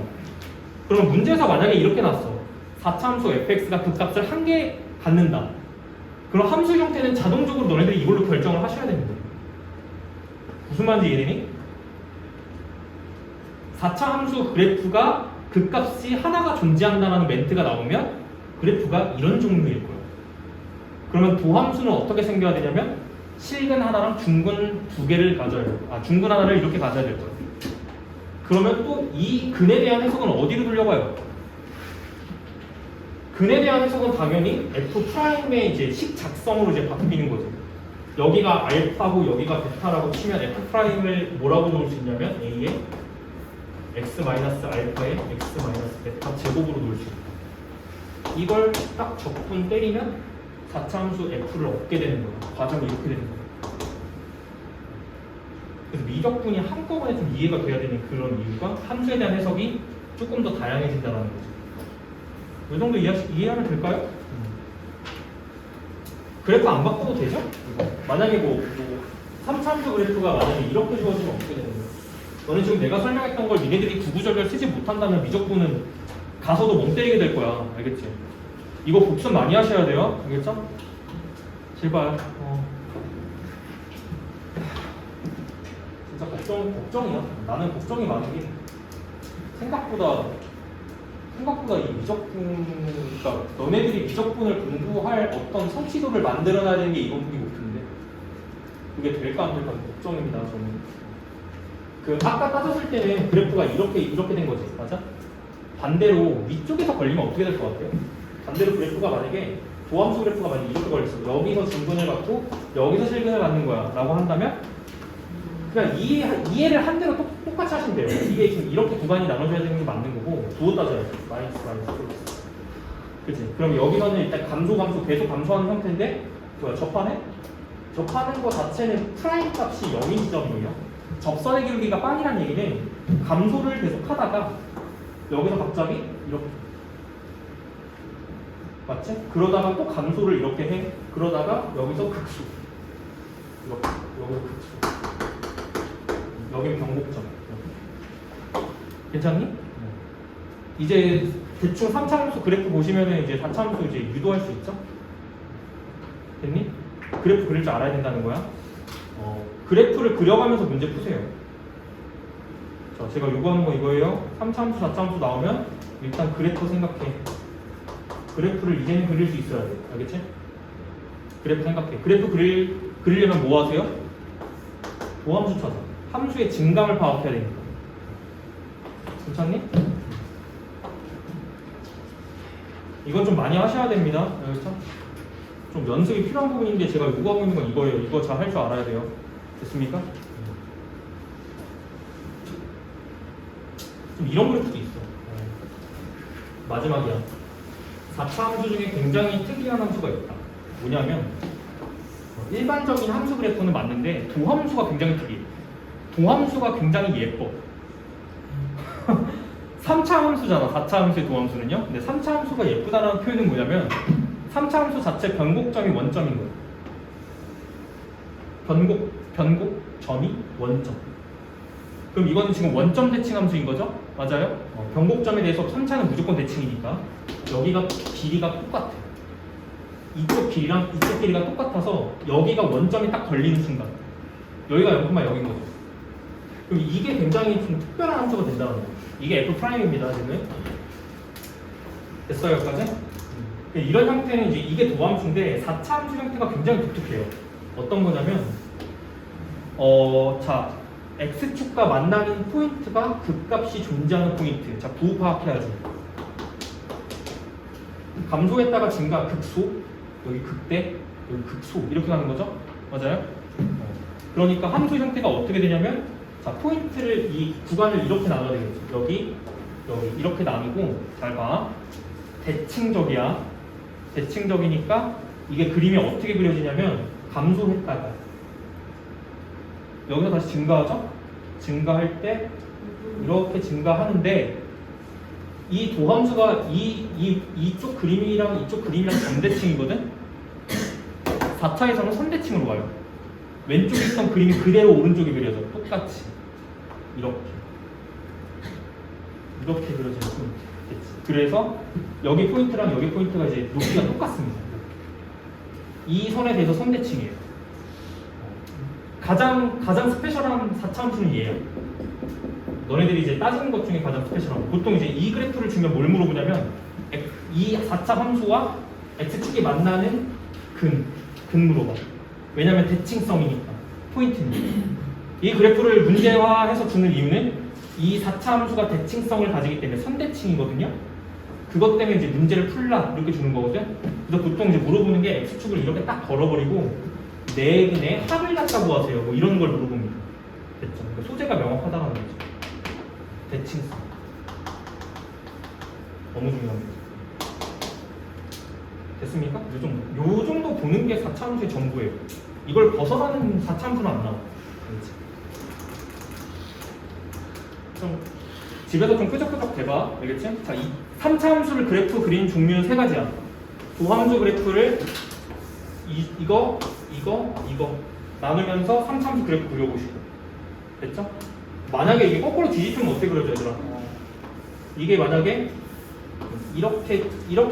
그럼 문제에서 만약에 이렇게 났어. 4차 함수 fx가 극값을 한 개 갖는다. 그럼 함수 형태는 자동적으로 너네들이 이걸로 결정을 하셔야 됩니다. 무슨 말인지 이해되니? 4차 함수 그래프가 극값이 하나가 존재한다는 멘트가 나오면 그래프가 이런 종류일 거예요. 그러면 도함수는 어떻게 생겨야 되냐면 실근 하나랑 중근 두 개를 가져야 돼요. 중근 하나를 이렇게 가져야 될 거예요. 그러면 또 이 근에 대한 해석은 어디로 돌려가요? 근에 대한 해석은 당연히 F'의 이제 식작성으로 이제 바뀌는 거죠. 여기가 알파고 여기가 베타라고 치면 F'을 뭐라고 놓을 수 있냐면 A에 X-알파에 X-베타 제곱으로 놓을 수 있다. 이걸 딱 적분 때리면 4차 함수 F를 얻게 되는 거예요. 과정이 이렇게 되는 거예요. 그래서 미적분이 한꺼번에 좀 이해가 돼야 되는 그런 이유가 함수에 대한 해석이 조금 더 다양해진다는 거죠. 이 정도 이해하면 될까요? 그래프 안 바꿔도 되죠? 만약에 3차 함수 그래프가 만약에 이렇게 주어지면 어떻게 되는 거예요? 너는 지금 내가 설명했던 걸 니네들이 구구절절 쓰지 못한다면 미적분은 가서도 멍 때리게 될 거야. 알겠지? 이거 복습 많이 하셔야 돼요. 알겠죠? 제발. 진짜 걱정이야. 나는 걱정이 많은 게 생각보다 이 미적분, 그러니까 너네들이 미적분을 공부할 어떤 성취도를 만들어놔야 되는 게 이거밖에 못한데 그게 될까 안 될까 걱정입니다. 저는 아까 따졌을 때는 그래프가 이렇게 된 거지, 맞아? 반대로 위쪽에서 걸리면 어떻게 될 것 같아요? 반대로 그래프가 만약에 도함수 그래프가 만약에 이렇게 걸렸어. 여기서 중근을 갖고 여기서 실근을 갖는 거야 라고 한다면 그냥 이해를 한 대로 똑같이 하시면 돼요. 이게 지금 이렇게 구간이 나눠져야 되는 게 맞는 거고 부호 따져야지. 마이너스 플러스. 그치? 그럼 여기서는 일단 감소 계속 감소하는 형태인데 접하는 거 자체는 프라임 값이 0인 지점이에요. 접선의 기울기가 빵이란 얘기는 감소를 계속 하다가 여기서 갑자기 이렇게 맞지? 그러다가 또 감소를 이렇게 해. 그러다가 여기서 극수 이렇게 여기서 극수 여기는 변곡점. 괜찮니? 이제 대충 3차 함수 그래프 보시면은 이제 4차 함수 이제 유도할 수 있죠? 됐니? 그래프 그릴 줄 알아야 된다는 거야. 그래프를 그려가면서 문제 푸세요. 자, 제가 요구하는 거 이거예요. 3차 함수, 4차 함수 나오면 일단 그래프 생각해. 그래프를 이제는 그릴 수 있어야 돼. 알겠지? 그래프 생각해. 그래프 그리려면 뭐 하세요? 도함수 찾아. 함수의 증감을 파악해야 되니까. 괜찮니? 이건 좀 많이 하셔야 됩니다. 알겠죠? 좀 연습이 필요한 부분인데 제가 요구하고 있는 건 이거예요. 이거 잘 할 줄 알아야 돼요. 됐습니까? 좀 이런 그래프도 있어. 마지막이야. 4차 함수 중에 굉장히 특이한 함수가 있다. 뭐냐면 일반적인 함수 그래프는 맞는데 도함수가 굉장히 특이해. 도함수가 굉장히 예뻐. 3차 함수잖아. 4차 함수의 도함수는요. 근데 3차 함수가 예쁘다는 표현은 뭐냐면 3차 함수 자체 변곡점이 원점인 거예요. 변곡점이 원점. 그럼 이거는 지금 원점 대칭 함수인 거죠? 맞아요? 변곡점에 대해서 3차는 무조건 대칭이니까 여기가 길이가 똑같아. 이쪽 길이랑 이쪽 길이가 똑같아서 여기가 원점이 딱 걸리는 순간 여기가 0,0인 거죠. 그럼 이게 굉장히 좀 특별한 함수가 된다는 거예요. 이게 F'입니다. 지금 됐어요? 여기까지? 이런 형태는 이제 이게 도함수인데 4차 함수 형태가 굉장히 독특해요. 어떤 거냐면 자 X축과 만나는 포인트가 극값이 존재하는 포인트. 자 부호 파악해야지. 감소했다가 증가 극소, 여기 극대, 여기 극소 이렇게 가는 거죠? 맞아요? 그러니까 함수 형태가 어떻게 되냐면 자 포인트를 이 구간을 이렇게 나눠야 되겠죠. 여기 이렇게 나누고 잘 봐. 대칭적이야. 대칭적이니까 이게 그림이 어떻게 그려지냐면 감소했다가 여기서 다시 증가하죠? 증가할 때 이렇게 증가하는데 이 도함수가 이쪽 그림이랑 이쪽 그림이랑 반대칭이거든? 4차에서는 선대칭으로 가요. 왼쪽에 있던 그림이 그대로 오른쪽에 그려져. 똑같이. 이렇게 그려지는 포인트. 그래서 여기 포인트랑 여기 포인트가 이제 높이가 똑같습니다. 이 선에 대해서 선대칭이에요. 가장 스페셜한 4차 함수는 얘예요. 너네들이 이제 따지는 것 중에 가장 스페셜한 거. 보통 이제 이 그래프를 주면 뭘 물어보냐면 이 4차 함수와 x축이 만나는 근 물어봐. 왜냐면 대칭성이니까 포인트니까. 이 그래프를 문제화해서 주는 이유는 이 4차 함수가 대칭성을 가지기 때문에 선대칭이거든요. 그것 때문에 이제 문제를 풀라 이렇게 주는 거거든. 그래서 보통 이제 물어보는 게 x축을 이렇게 딱 걸어버리고 내 근에 합을 갖다 구하세요. 뭐 이런 걸 물어봅니다. 됐죠? 그러니까 소재가 명확하다는 거죠. 대칭성. 너무 중요합니다. 됐습니까? 요 정도 보는 게 4차 함수의 전부예요. 이걸 벗어나는 4차 함수는 안 나와. 그렇지. 좀 집에서 좀 끄적끄적 대봐. 알겠지? 자, 이 3차 함수를 그래프 그리는 종류는 세 가지야. 도함수 그래프를 이거 나누면서 3차 함수 그래프 그려보시고. 됐죠? 만약에 이게 거꾸로 뒤집히면 어떻게 그려져, 얘들아? 이게 만약에 이렇게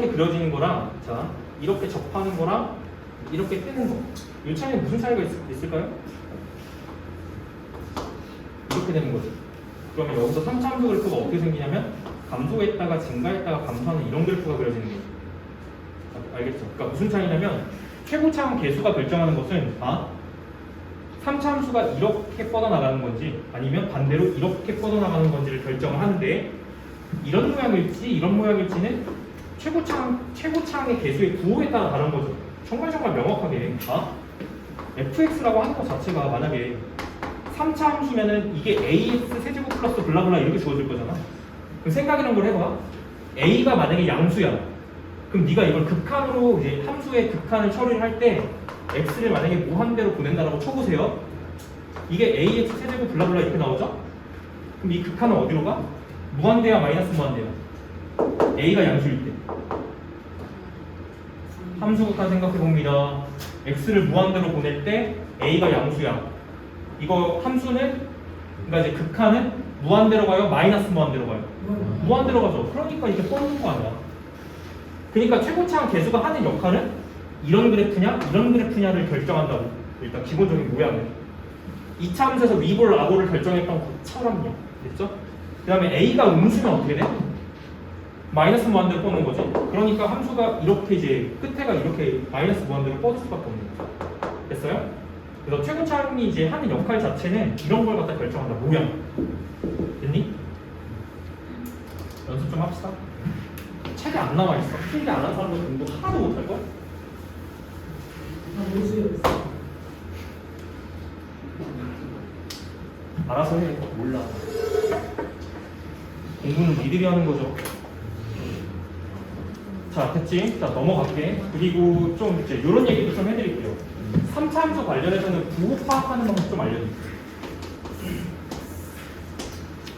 그려지는 거랑 자 이렇게 접하는 거랑 이렇게 뜨는 거. 이 차이는 무슨 차이가 있을까요? 이렇게 되는 거죠. 그러면 여기서 3차 함수 그래프가 어떻게 생기냐면 감소했다가 증가했다가 감소하는 이런 그래프가 그려지는 거예요. 알겠죠? 그러니까 무슨 차이냐면 최고차항 개수가 결정하는 것은 3차 함수가 이렇게 뻗어나가는 건지 아니면 반대로 이렇게 뻗어나가는 건지를 결정을 하는데 이런 모양일지 이런 모양일지는 최고차항의 개수의 부호에 따라 다른 거죠. 정말 명확하게 fx라고 하는 것 자체가 만약에 3차 함수면은 이게 ax 세제곱 플러스 블라블라 이렇게 주어질 거잖아. 그럼 생각이란 걸 해봐. a가 만약에 양수야. 그럼 네가 이걸 극한으로 이제 함수의 극한을 처리를 할 때 x를 만약에 무한대로 보낸다라고 쳐보세요. 이게 ax 세제곱 블라블라 이렇게 나오죠? 그럼 이 극한은 어디로 가? 무한대야 마이너스 무한대야? a가 양수일 때. 함수 극한 생각해 봅니다. x를 무한대로 보낼 때 a가 양수야. 이거 함수는 그러니까 이제 극한은 무한대로 가요? 마이너스 무한대로 가요? 무한대로 가죠. 그러니까 이렇게 뻗는 거 아니야. 그러니까 최고차항 개수가 하는 역할은 이런 그래프냐 이런 그래프냐를 결정한다고. 일단 기본적인 모양은 2차 함수에서 위볼 아볼을 결정했던 것처럼요. 됐죠? 그 다음에 a가 음수면 어떻게 돼? 마이너스 무한대로 뻗는 거죠. 그러니까 함수가 이렇게 이제 끝에가 이렇게 마이너스 무한대로 뻗을 수밖에 없는 거죠. 됐어요? 그래서 최고차항이 이제 하는 역할 자체는 이런 걸 갖다 결정한다. 모양. 됐니? 연습 좀 합시다. 책에 안 나와 있어. 필기 안 한 사람도 공부 하나도 못 할 걸? 알아서 해. 몰라. 공부는 니들이 하는 거죠. 자, 됐지? 자, 넘어갈게. 그리고 좀 이제 이런 얘기도 좀 해드릴게요. 3차 함수 관련해서는 부호 파악하는 방법 좀 알려드릴게요.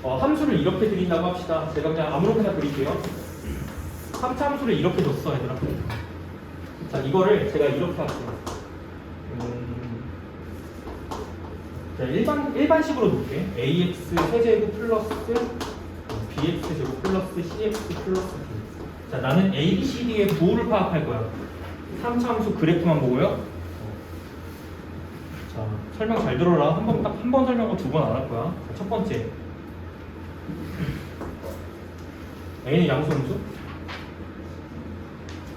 함수를 이렇게 드린다고 합시다. 제가 그냥 아무렇게나 그릴게요. 3차 함수를 이렇게 줬어, 얘들아. 자, 이거를 제가 이렇게 할게요. 자, 일반식으로 놓을게. ax 세제곱 플러스 bx 제곱 플러스 cx 플러스 b. 자, 나는 a, b, c, d의 부호를 파악할 거야. 3차 함수 그래프만 보고요. 자, 설명 잘 들어라. 한 번 설명하고 2번 안 할 거야. 자, 첫 번째. a는 양수 음수?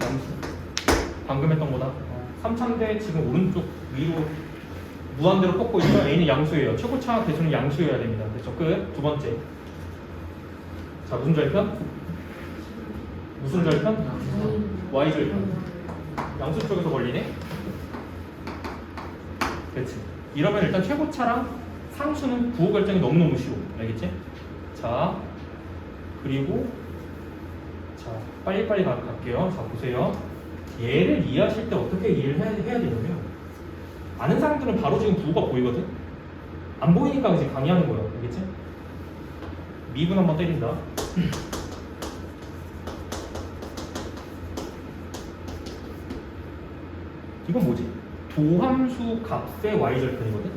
양수. 방금 했던 거다. 3차인데 지금 오른쪽 위로 무한대로 뻗고 있으면 a는 양수예요. 최고차 개수는 양수여야 됩니다. 됐죠? 끝. 두 번째. 자, 무슨 절편? 무슨 절편? y 절편. 양수 쪽에서 걸리네. 그렇지. 이러면 일단 최고차랑 상수는 부호 결정이 너무너무 쉬워. 알겠지? 자, 그리고 자, 빨리빨리 갈게요. 자, 보세요. 얘를 이해하실 때 어떻게 이해를 해야 되냐면, 아는 사람들은 바로 지금 부호가 보이거든? 안 보이니까 이제 강의하는 거야. 알겠지? 미분 한번 때린다. 이건 뭐지? 도함수 값의 y절편이거든?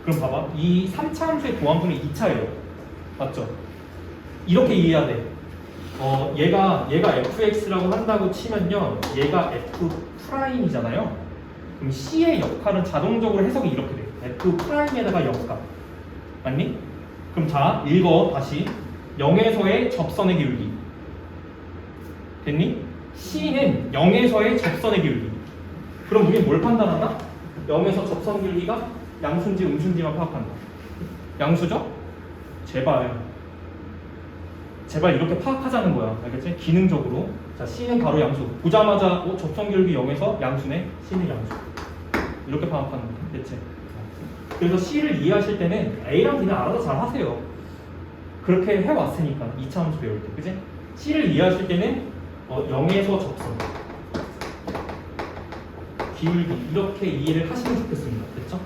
그럼 봐봐. 이 3차 함수의 도함수는 2차예요. 맞죠? 이렇게 이해해야 돼. 얘가 fx라고 한다고 치면요. 얘가 f'이잖아요. 그럼 c의 역할은 자동적으로 해석이 이렇게 돼. f'에다가 역값. 맞니? 그럼 자, 읽어 다시. 0에서의 접선의 기울기. 됐니? c는 0에서의 접선의 기울기. 그럼 우리는 뭘 판단한다? 0에서 접선 기울기가 양수인지 음수인지만 파악한다. 양수죠? 제발 이렇게 파악하자는 거야. 알겠지? 기능적으로. 자, C는 바로 양수. 보자마자 접선 기울기 0에서 양수네. C는 양수. 이렇게 파악하는 거야. 됐지? 그래서 C를 이해하실 때는 A랑 B는 알아서 잘 하세요. 그렇게 해왔으니까 2차 함수 배울 때. 그치? C를 이해하실 때는 0에서 접선 기울기 이렇게 이해를 하시면 좋겠습니다. 됐죠?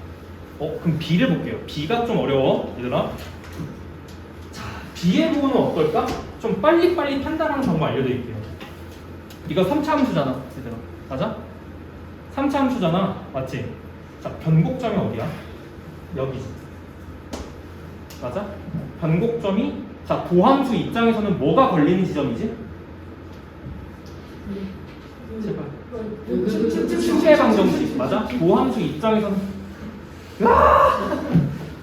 그럼 B를 볼게요. B가 좀 어려워. 얘들아. B의 부호는 어떨까? 좀 빨리빨리 판단하는 방법 알려드릴게요. 이거 3차 함수잖아. 얘들아. 맞아? 3차 함수잖아. 맞지? 자, 변곡점이 어디야? 여기지. 맞아? 변곡점이 자, 도함수 입장에서는 뭐가 걸리는 지점이지? 제발. 축의 방정식. 맞아? 도함수 입장에서는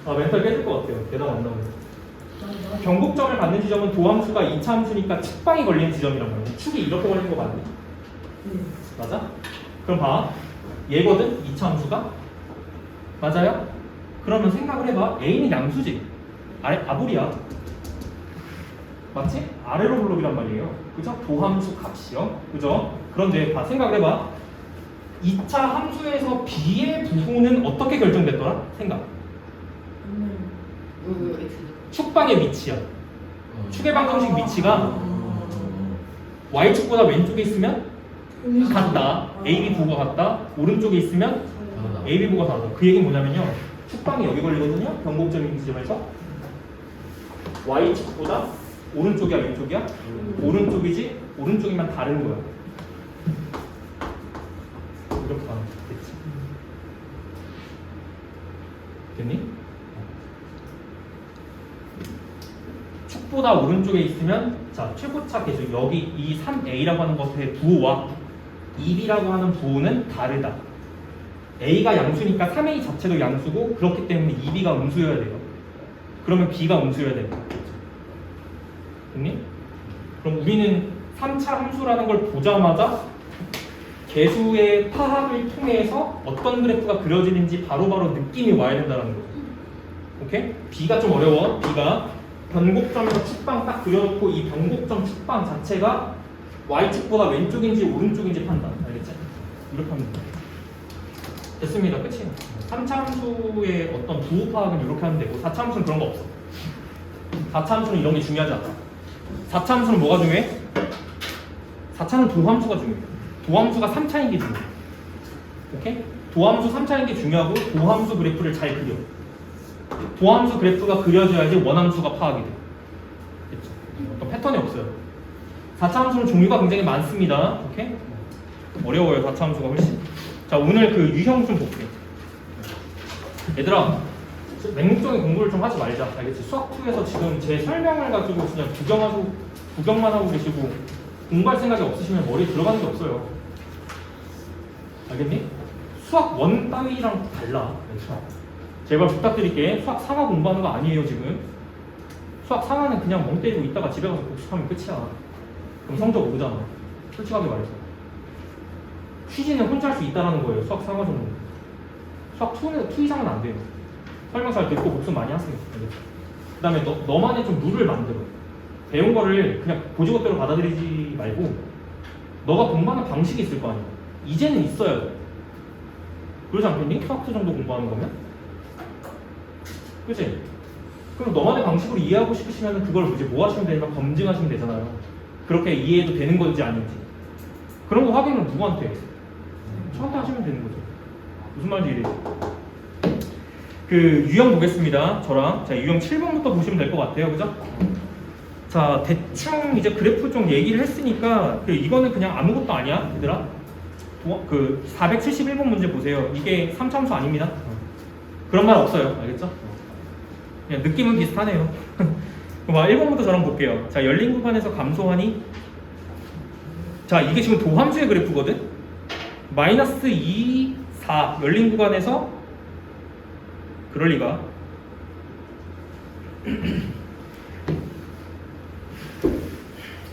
멘탈 깨질 것 같아요. 대답 안 나오네. 변곡점을 받는 지점은 도함수가 2차 함수니까 축방이 걸리는 지점이란 말이야. 축이 이렇게 걸리는 거 맞니? 맞아? 그럼 봐. 얘거든? 2차 함수가? 맞아요? 그러면 생각을 해봐. A는 양수지? 아볼이야. 맞지? 아래로 블록이란 말이에요. 그죠? 도함수 값이요. 그죠? 그런데 생각을 해봐. 2차 함수에서 B의 부호는 어떻게 결정됐더라? 생각. 축방의 위치야. 축의 방정식 위치가 Y축보다 왼쪽에 있으면 같다. AB 부호가 같다. 오른쪽에 있으면 AB 부호가 다르다. 그 얘기는 뭐냐면요. 축방이 여기 걸리거든요. 변곡점인 지점에서 Y축보다 오른쪽이야 왼쪽이야? 오른쪽이지? 오른쪽이면 다른 거야. 이렇게 가면 됐지. 됐니? 축보다 오른쪽에 있으면 자, 최고차 개수 여기 이 3a라고 하는 것의 부호와 2b라고 하는 부호는 다르다. a가 양수니까 3a 자체도 양수고 그렇기 때문에 2b가 음수여야 돼요. 그러면 b가 음수여야 됩니다. 됐니? 그럼 우리는 3차 함수라는 걸 보자마자 개수의 파악을 통해서 어떤 그래프가 그려지는지 바로바로 느낌이 와야 된다는 거죠. 오케이? B가 좀 어려워. B가 변곡점에서 축방 딱 그려놓고 이 변곡점 축방 자체가 Y축보다 왼쪽인지 오른쪽인지 판단. 알겠지? 이렇게 하면 돼. 됐습니다. 끝이에요. 3차함수의 어떤 부호 파악은 이렇게 하면 되고 4차함수는 그런 거 없어. 4차함수는 이런 게 중요하지 않아. 4차함수는 뭐가 중요해? 4차는 도함수가 중요해. 도함수가 3차인 게 중요해. 오케이? 도함수 3차인 게 중요하고 도함수 그래프를 잘 그려. 도함수 그래프가 그려져야지 원함수가 파악이 돼. 됐죠? 어떤 패턴이 없어요. 4차 함수는 종류가 굉장히 많습니다. 오케이? 어려워요. 4차 함수가 훨씬. 자, 오늘 그 유형 좀 볼게요. 얘들아, 맹목적인 공부를 좀 하지 말자. 알겠지? 수학2에서 지금 제 설명을 가지고 그냥 구경만 하고 계시고 공부할 생각이 없으시면 머리에 들어가는 게 없어요. 알겠니? 수학 1 따위랑 달라. 제발 부탁드릴게. 수학 4가 공부하는 거 아니에요, 지금. 수학 4가는 그냥 멍 때리고 있다가 집에 가서 복습하면 끝이야. 그럼 성적 오르잖아. 솔직하게 말해서. 취지는 혼자 할 수 있다는 거예요. 수학 4가 정도. 수학 2 이상은 안 돼요. 설명 잘 듣고 복습 많이 하세요. 그 다음에 너만의 좀 룰을 만들어. 배운 거를 그냥 보지것대로 받아들이지 말고 너가 공부하는 방식이 있을 거 아니야. 이제는 있어야 돼. 그러지 않겠니? 수학 2 정도 공부하는 거면? 그치? 그럼 너만의 방식으로 이해하고 싶으시면 그걸 이제 뭐 하시면 되냐면 검증하시면 되잖아요. 그렇게 이해해도 되는 건지 아닌지. 그런 거 확인은 누구한테 해? 저한테 하시면 되는 거죠. 무슨 말인지 이해돼요? 그 유형 보겠습니다. 저랑. 자, 유형 7번부터 보시면 될 것 같아요. 그죠? 자, 대충 이제 그래프 좀 얘기를 했으니까 이거는 그냥 아무것도 아니야, 얘들아. 그 471번 문제 보세요. 이게 3차함수 아닙니다. 그런 말 없어요. 알겠죠? 그냥 느낌은 비슷하네요. 1번부터 저랑 볼게요. 자, 열린 구간에서 감소하니, 자, 이게 지금 도함수의 그래프거든? 마이너스 2, 4 열린 구간에서 그럴 리가.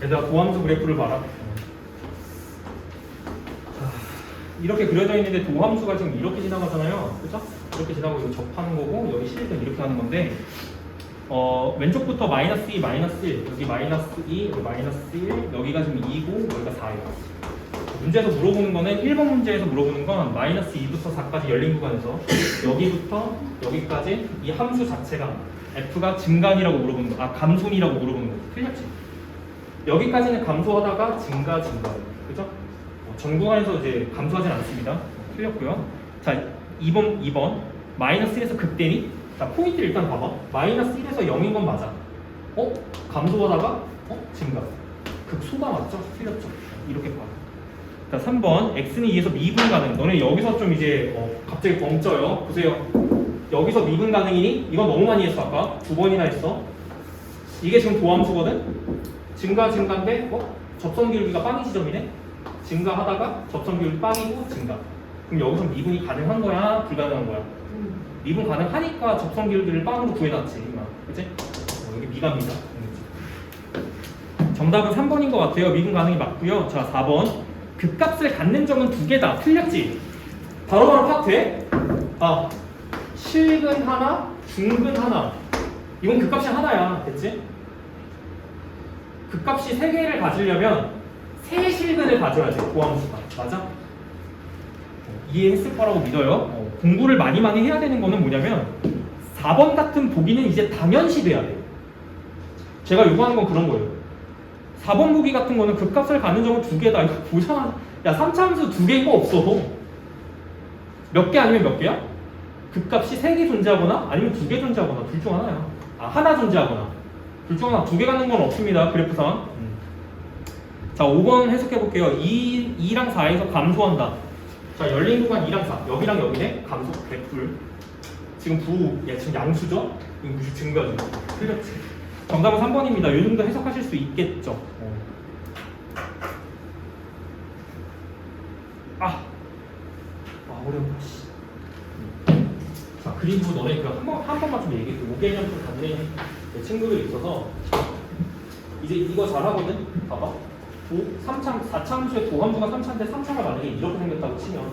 얘들아, 도함수 그래프를 봐라. 이렇게 그려져 있는데 도함수가 지금 이렇게 지나가잖아요. 그죠? 이렇게 지나고 이거 접하는 거고 여기 실은 이렇게 하는 건데 왼쪽부터 마이너스 2, 마이너스 1 여기 마이너스 2, 여기 마이너스 1 여기가 지금 2고 여기가 4예요. 문제에서 물어보는 거는 1번 문제에서 물어보는 건 마이너스 2부터 4까지 열린 구간에서 여기부터 여기까지 이 함수 자체가 f가 증가이라고 물어보는 거, 감소이라고 물어보는 거. 틀렸지? 여기까지는 감소하다가 증가. 그죠? 전 구간에서 이제 감소하진 않습니다. 틀렸고요. 자, 2번 마이너스 1에서 극대니? 자, 포인트 일단 봐봐. 마이너스 1에서 0인 건 맞아. 감소하다가 증가. 극소가 맞죠? 틀렸죠? 이렇게 봐. 자, 3번 x는 2에서 미분 가능. 너네 여기서 좀 이제 갑자기 벙쪄요. 보세요. 여기서 미분 가능이니? 이건 너무 많이 했어. 아까 2번이나 했어. 이게 지금 도함수거든? 증가인데 접선 기울기가 빵이 지점이네? 증가하다가 접선 기울기 빵이고 증가. 그럼 여기서 미분이 가능한 거야? 불가능한 거야? 미분 가능하니까 접선 기울기를 빵으로 구해놨지. 그치? 여기 미가입니다. 정답은 3번인 것 같아요. 미분 가능이 맞고요. 자, 4번 극값을 갖는 점은 2개다. 틀렸지? 바로바로 파악 돼? 실근 하나, 중근 하나. 이건 극값이 하나야. 됐지? 극값이 3개를 가지려면 3실근을 가져야지. 도함수가. 맞아? 이해했을 거라고 믿어요. 공부를 많이 해야 되는 거는 뭐냐면 4번 같은 보기는 이제 당연시 돼야 돼요. 제가 요구하는 건 그런 거예요. 4번 보기 같은 거는 극값을 갖는 점은 2개다. 이거 보잖아. 야, 3차 함수 2개인 거 없어. 몇 개 아니면 몇 개야? 극값이 3개 존재하거나 아니면 2개 존재하거나 둘 중 하나야. 하나 존재하거나 둘 중 하나. 2개 갖는 건 없습니다. 그래프상. 자, 5번 해석해 볼게요. 2랑 4에서 감소한다. 자, 열린 구간 2랑 4 여기랑 여기네. 감소 개풀. 지금 지금 양수죠? 이거 무슨 증가죠? 틀렸지. 정답은 3번입니다. 이 정도 해석하실 수 있겠죠. 어려워. 자, 그리고 너네 한 번만 좀 얘기해. 5개년 좀 갖는 내 친구들이 있어서 이제 이거 잘하거든? 봐봐. 4차 함수의 도함수가 3차인데 3차가 만약에 이렇게 생겼다고 치면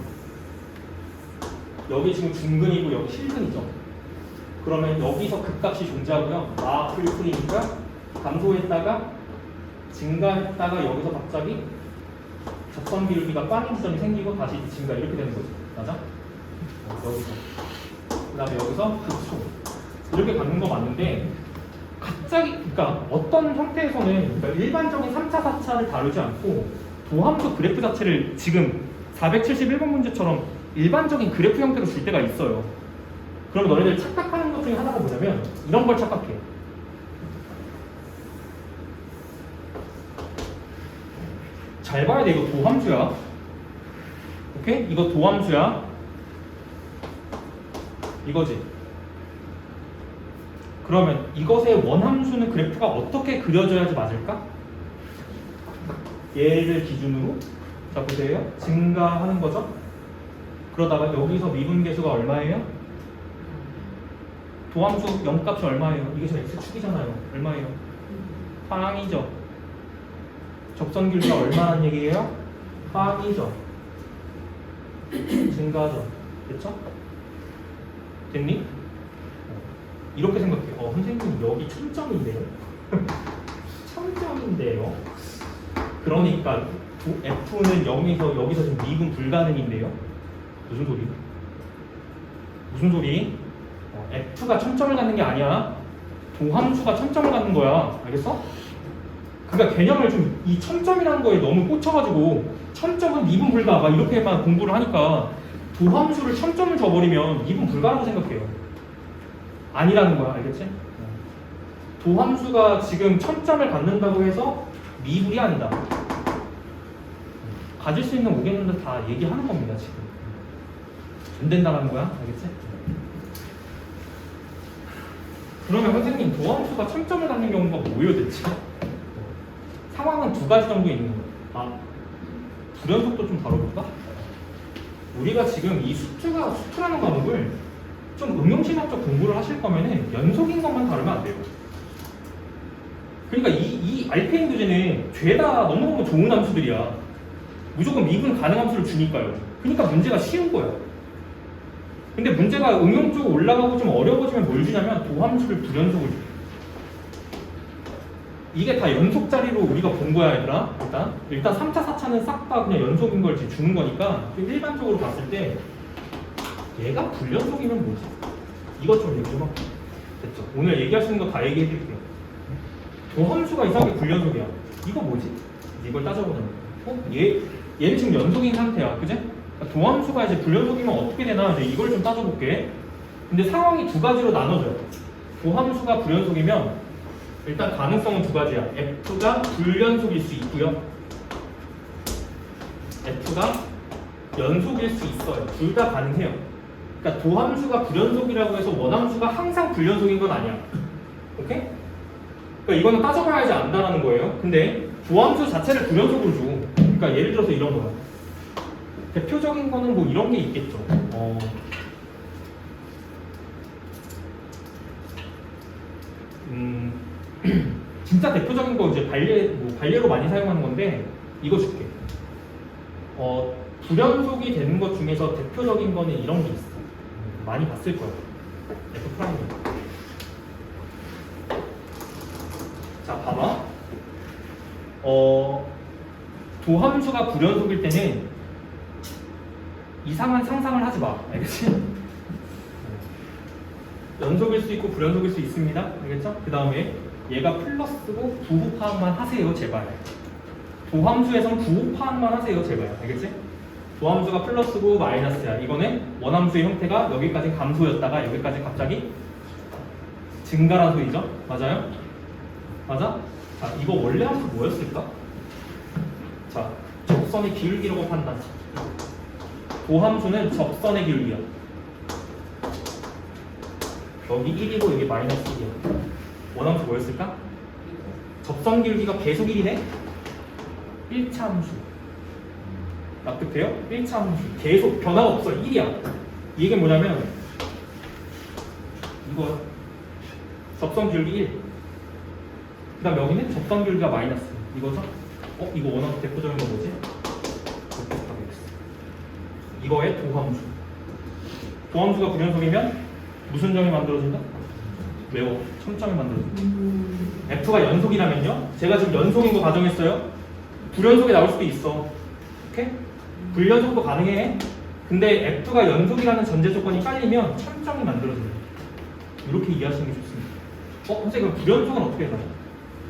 여기 지금 중근이고 여기 실근이죠. 그러면 여기서 극값이 존재하고요. 풀이니까 감소했다가 증가했다가 여기서 갑자기 접선 기울기가 빵인 지점이 생기고 다시 증가 이렇게 되는 거죠. 맞아? 여기서. 그 다음에 여기서 극소. 이렇게 갖는 거 맞는데, 갑자기, 그러니까 어떤 형태에서는 그러니까 일반적인 3차, 4차를 다루지 않고 도함수 그래프 자체를 지금 471번 문제처럼 일반적인 그래프 형태로 줄 때가 있어요. 그럼 너네들 착각하는 것 중에 하나가 뭐냐면 이런 걸 착각해. 잘 봐야 돼. 이거 도함수야. 오케이? 이거 도함수야. 이거지. 그러면 이것의 원함수는 그래프가 어떻게 그려져야지 맞을까? 얘를 기준으로 자 보세요. 증가하는 거죠. 그러다가 여기서 미분계수가 얼마예요? 도함수 0값이 얼마예요? 이게 지금 x축이잖아요. 얼마예요? 빵이죠. 접선 길이가 얼마란 얘기예요? 빵이죠. 증가하죠. 됐죠? 됐니? 이렇게 생각해. 선생님 여기 1000점인데요? 1000점인데요? 그러니까 F는 0에서 여기서 지금 미분 불가능인데요? 무슨 소리? 무슨 소리? F가 1000점을 갖는 게 아니야. 도함수가 1000점을 갖는 거야. 알겠어? 그러니까 개념을 좀 이 1000점이라는 거에 너무 꽂혀가지고 1000점은 미분 불가 막 이렇게만 공부를 하니까 도함수를 1000점을 줘버리면 미분 불가라고 생각해요. 아니라는 거야. 알겠지? 도함수가 지금 1000점을 갖는다고 해서 미분이 아니다. 가질 수 있는 5개념들 다 얘기하는 겁니다. 지금 안 된다는 거야. 알겠지? 그러면 선생님 도함수가 1000점을 갖는 경우가 뭐예요 대체? 상황은 두 가지 정도 있는 거예요. 불연속도 좀 다뤄볼까? 우리가 지금 이 수투라는 과목을 좀 응용심학적 공부를 하실 거면은 연속인 것만 다루면 안 돼요. 그러니까 이 RPN 교재는 죄다 너무너무 좋은 함수들이야. 무조건 미분 가능 함수를 주니까요. 그러니까 문제가 쉬운 거야. 근데 문제가 응용 쪽 올라가고 좀 어려워지면 뭘 주냐면 도함수를 불연속을 줘. 이게 다 연속 자리로 우리가 본 거야, 얘들아. 일단 3차, 4차는 싹 다 그냥 연속인 걸 주는 거니까 일반적으로 봤을 때 얘가 불연속이면 뭐지? 이것 좀 얘기 좀 할게. 됐죠? 오늘 얘기할 수 있는 거 다 얘기해 드릴게요. 도함수가 이상하게 불연속이야. 이거 뭐지? 이걸 따져보자면 얘는 지금 연속인 상태야. 그지? 그러니까 도함수가 이제 불연속이면 어떻게 되나 이제 이걸 좀 따져볼게. 근데 상황이 두 가지로 나눠져요. 도함수가 불연속이면 일단 가능성은 두 가지야. F가 불연속일 수 있고요. F가 연속일 수 있어요. 둘 다 가능해요. 그러니까 도함수가 불연속이라고 해서 원함수가 항상 불연속인 건 아니야. 오케이? 그러니까 이거는 따져봐야지 안다라는 거예요. 근데 도함수 자체를 불연속으로 줘. 그러니까 예를 들어서 이런 거야. 대표적인 거는 뭐 이런 게 있겠죠. 진짜 대표적인 거 이제 발례로 많이 사용하는 건데 이거 줄게. 불연속이 되는 것 중에서 대표적인 거는 이런 게 있어. 많이 봤을 거야. F 프라임. 자, 봐봐. 도함수가 불연속일 때는 이상한 상상을 하지 마. 알겠지? 연속일 수 있고 불연속일 수 있습니다. 알겠죠? 그 다음에 얘가 플러스고 부호 파악만 하세요. 제발. 도함수에선 부호 파악만 하세요. 제발. 알겠지? 도함수가 플러스고 마이너스야. 이거는 원함수의 형태가 여기까지 감소였다가 여기까지 갑자기 증가란 소리죠? 맞아요? 맞아? 자, 이거 원래 함수 뭐였을까? 자, 접선의 기울기라고 판단. 도함수는 접선의 기울기야. 여기 1이고 여기 마이너스 1이야. 원함수 뭐였을까? 접선 기울기가 계속 1이네? 1차 함수. 납득돼요? 1차 함수. 계속 변화가 없어. 1이야. 이 얘기는 뭐냐면 이거 접선 기울기 1. 그 다음 여기는 접선 기울기가 마이너스. 이거죠? 이거 원함수 대표적인 거 뭐지? 이거의 도함수. 도함수가 불연속이면 무슨 점이 만들어진다? 매워. 1000점이 만들어진다. F가 연속이라면요? 제가 지금 연속인 거 가정했어요. 불연속이 나올 수도 있어. 오케이? 불연속도 가능해. 근데 F가 연속이라는 전제 조건이 깔리면 천점이 만들어져요. 이렇게 이해하시는 게 좋습니다. 선생님 그럼 불연속은 어떻게 해요?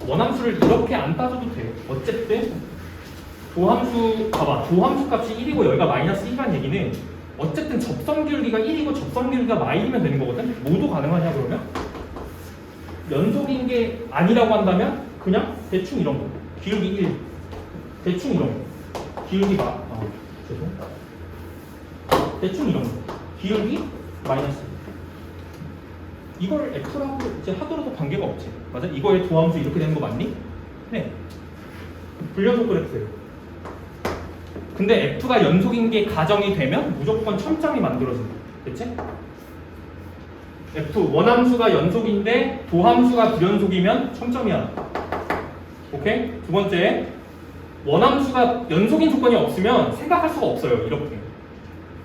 원함수를 이렇게 안 따져도 돼요. 어쨌든 도함수 봐봐. 도함수 값이 1이고 여기가 마이너스 1이라는 얘기는 어쨌든 접선 기울기가 1이고 접선 기울기가 마이너면 되는 거거든. 모두 가능하냐 그러면? 연속인 게 아니라고 한다면 그냥 대충 이런 거. 기울기 1. 대충 이런 거. 기울기가 죄송. 대충 이런 거. 기울기 마이너스. 이걸 F라고 이제 하더라도 관계가 없지. 맞아? 이거의 도함수 이렇게 되는 거 맞니? 네. 불연속 그래프예요. 근데 F가 연속인 게 가정이 되면 무조건 첨점이 만들어진다. 됐지? F 원함수가 연속인데 도함수가 불연속이면 첨점이야. 오케이? 두 번째, 원함수가 연속인 조건이 없으면 생각할 수가 없어요. 이렇게.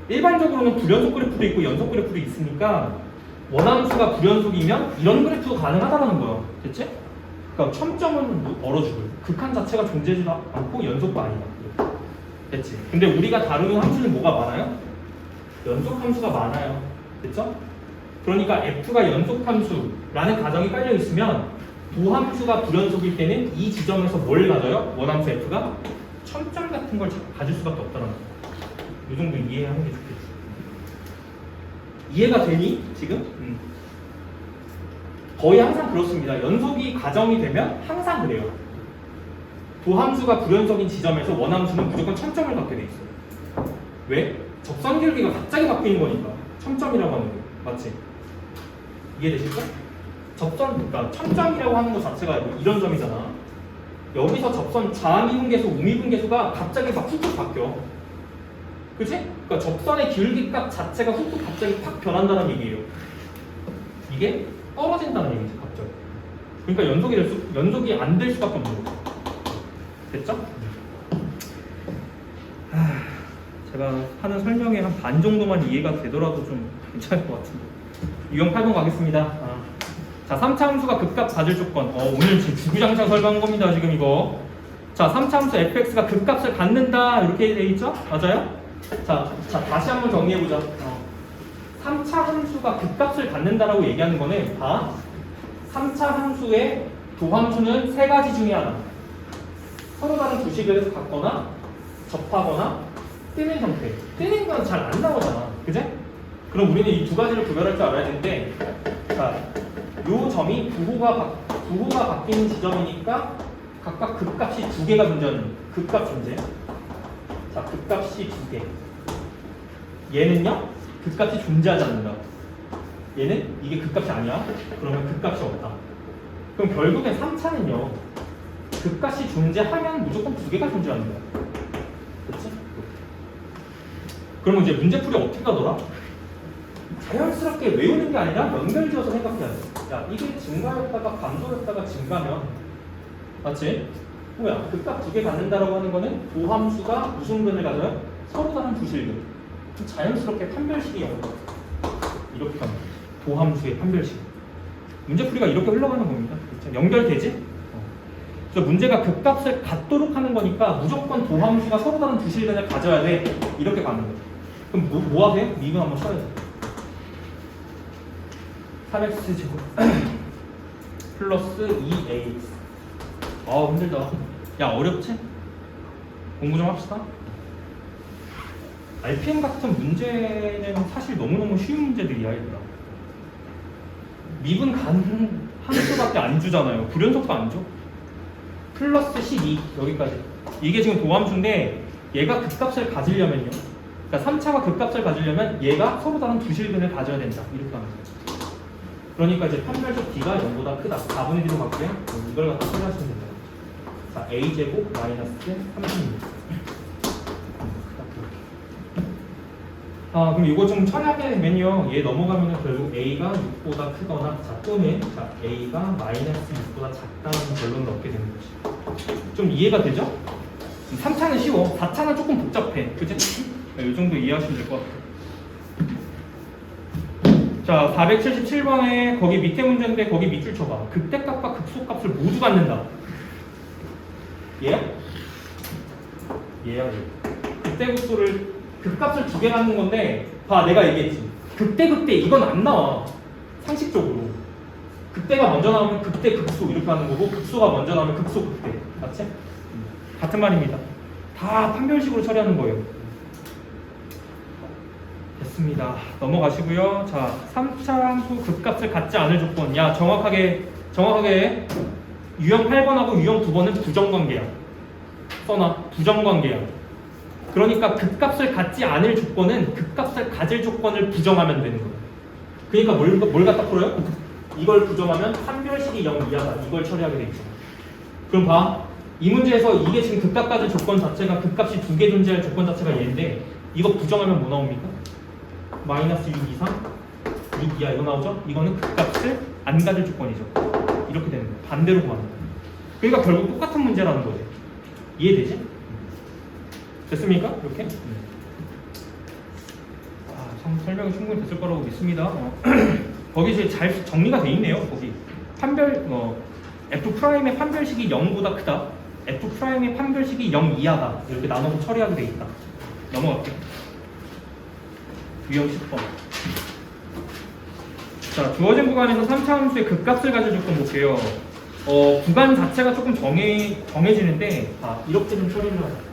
일반적으로는 불연속 그래프도 있고 연속 그래프도 있으니까 원함수가 불연속이면 이런 그래프도 가능하다는 거야. 됐지? 그러니까 첨점은 얼어주고요. 극한 자체가 존재하지 않고 연속도 아니다. 됐지? 근데 우리가 다루는 함수는 뭐가 많아요? 연속 함수가 많아요. 됐죠? 그러니까 F가 연속 함수라는 가정이 깔려 있으면 도함수가 불연속일 때는 이 지점에서 뭘 가져요? 원함수 F가 첨점 같은 걸 가질 수밖에 없다는 거예요. 이 정도 이해하는 게 좋겠지. 이해가 되니? 지금? 거의 항상 그렇습니다. 연속이 가정이 되면 항상 그래요. 도함수가 불연속인 지점에서 원함수는 무조건 첨점을 갖게 돼 있어요. 왜? 접선 기울기가 갑자기 바뀌는 거니까. 첨점이라고 하는 거. 맞지? 이해되실까? 그러니까 첨점이라고 하는 것 자체가 이런 점이잖아. 여기서 접선 자미분계수, 우미분계수가 갑자기 막 훅훅 바뀌어. 그치? 그러니까 접선의 기울기 값 자체가 훅훅 갑자기 확 변한다는 얘기예요. 이게 떨어진다는 얘기지, 갑자기. 그러니까 연속이 안 될 수밖에 없는 거죠. 됐죠? 제가 하는 설명에 한 반 정도만 이해가 되더라도 좀 괜찮을 것 같은데. 유형 8번 가겠습니다. 자, 3차 함수가 극값 가질 조건. 오늘 지금 주구장창 설명한 겁니다, 지금 이거. 자, 3차 함수 fx가 극값을 갖는다. 이렇게 돼 있죠? 맞아요? 자, 다시 한번 정리해보자. 3차 함수가 극값을 갖는다라고 얘기하는 거는 3차 함수의 도함수는 세 가지 중에 하나. 서로 다른 두 식을 갖거나 접하거나 뜨는 형태. 뜨는 건 잘 안 나오잖아. 그제? 그럼 우리는 이 두 가지를 구별할 줄 알아야 되는데, 자, 요 점이 부호가 바뀌는 지점이니까 각각 극값이 두 개가 존재하는 극값 존재. 자, 극값이 두 개. 얘는요, 극값이 존재하지 않는다. 얘는 이게 극값이 아니야. 그러면 극값이 없다. 그럼 결국엔 3차는요, 극값이 존재하면 무조건 두 개가 존재하는 거야. 그렇지? 그러면 이제 문제풀이 어떻게 가더라? 자연스럽게 외우는 게 아니라 연결지어서 생각해야 돼. 야, 이게 증가했다가 감소했다가 증가면, 맞지? 뭐야? 극값 두 개 갖는다라고 하는 거는 도함수가 무슨 근을 가져요? 서로 다른 부실근. 자연스럽게 판별식이 영어다. 이렇게 가면 도함수의 판별식. 문제풀이가 이렇게 흘러가는 겁니다. 그렇죠? 연결되지? 그래서 문제가 극값을 갖도록 하는 거니까 무조건 도함수가 서로 다른 부실근을 가져야 돼. 이렇게 가는 거예요. 그럼 뭐 하세요? 미분 한번 쳐야 돼. 3x제곱 플러스 2ax. 힘들다. 야, 어렵지? 공부 좀 합시다. RPM 같은 문제는 사실 너무너무 쉬운 문제들이야, 얘들아. 미분 가는 함수밖에 안 주잖아요. 불연속도 안 줘. 플러스 12 여기까지. 이게 지금 도함수인데 얘가 극값을 가지려면요. 그러니까 3차가 극값을 가지려면 얘가 서로 다른 두 실근을 가져야 된다. 이렇게 하는 거예요. 그러니까 이제 판별적 B가 0보다 크다. 4분의 D로 바뀌면 이걸 갖다 처리하시면 된다. 자, A제곱 마이너스 36. 그럼 이거 좀 처리하게 되면요. 얘 넘어가면은 결국 A가 6보다 크거나, 자, 또는 자, A가 마이너스 6보다 작다는 결론을 얻게 되는 것이. 좀 이해가 되죠? 3차는 쉬워. 4차는 조금 복잡해. 그치? 이 정도 이해하시면 될 것 같아요. 자, 477번에 거기 밑에 문제인데 거기 밑줄 쳐봐. 극대값과 극소값을 모두 갖는다. 얘야? 얘야, 얘. 극대극소를 극값을 두 개 갖는 건데 봐 내가 얘기했지. 극대 이건 안 나와. 상식적으로. 극대가 먼저 나오면 극대 극소 이렇게 하는 거고 극소가 먼저 나오면 극소 극대. 맞지? 같은 말입니다. 다 판별식으로 처리하는 거예요. 됐습니다. 넘어가시고요. 자, 3차 함수 극값을 갖지 않을 조건. 야, 정확하게 유형 8번하고 유형 9번은 부정관계야. 써놔. 부정관계야. 그러니까 극값을 갖지 않을 조건은 극값을 가질 조건을 부정하면 되는 거야. 그러니까 뭘 갖다 풀어요? 이걸 부정하면 판별식이 0 이하다. 이걸 처리하게 돼 있죠. 그럼 봐. 이 문제에서 이게 지금 극값 가질 조건 자체가 극값이 두 개 존재할 조건 자체가 얘인데 이거 부정하면 뭐 나옵니까? 마이너스 6 이상 6 이하 이거 나오죠? 이거는 극값을 안 가질 조건이죠. 이렇게 되는 거예요. 반대로 구하는 거예요. 그러니까 결국 똑같은 문제라는 거죠. 이해되지? 됐습니까? 이렇게? 설명이 충분히 됐을 거라고 믿습니다. 거기 이제 잘 정리가 돼 있네요. 거기 F'의 판별식이 0보다 크다. F'의 판별식이 0 이하다. 이렇게 나눠서 처리하게 돼 있다. 넘어갈게요. 유형 10번. 자, 주어진 구간에서 3차 함수의 극값을 가질 조건 볼게요. 구간 자체가 조금 정해지는데 이렇게 좀 처리를 하자.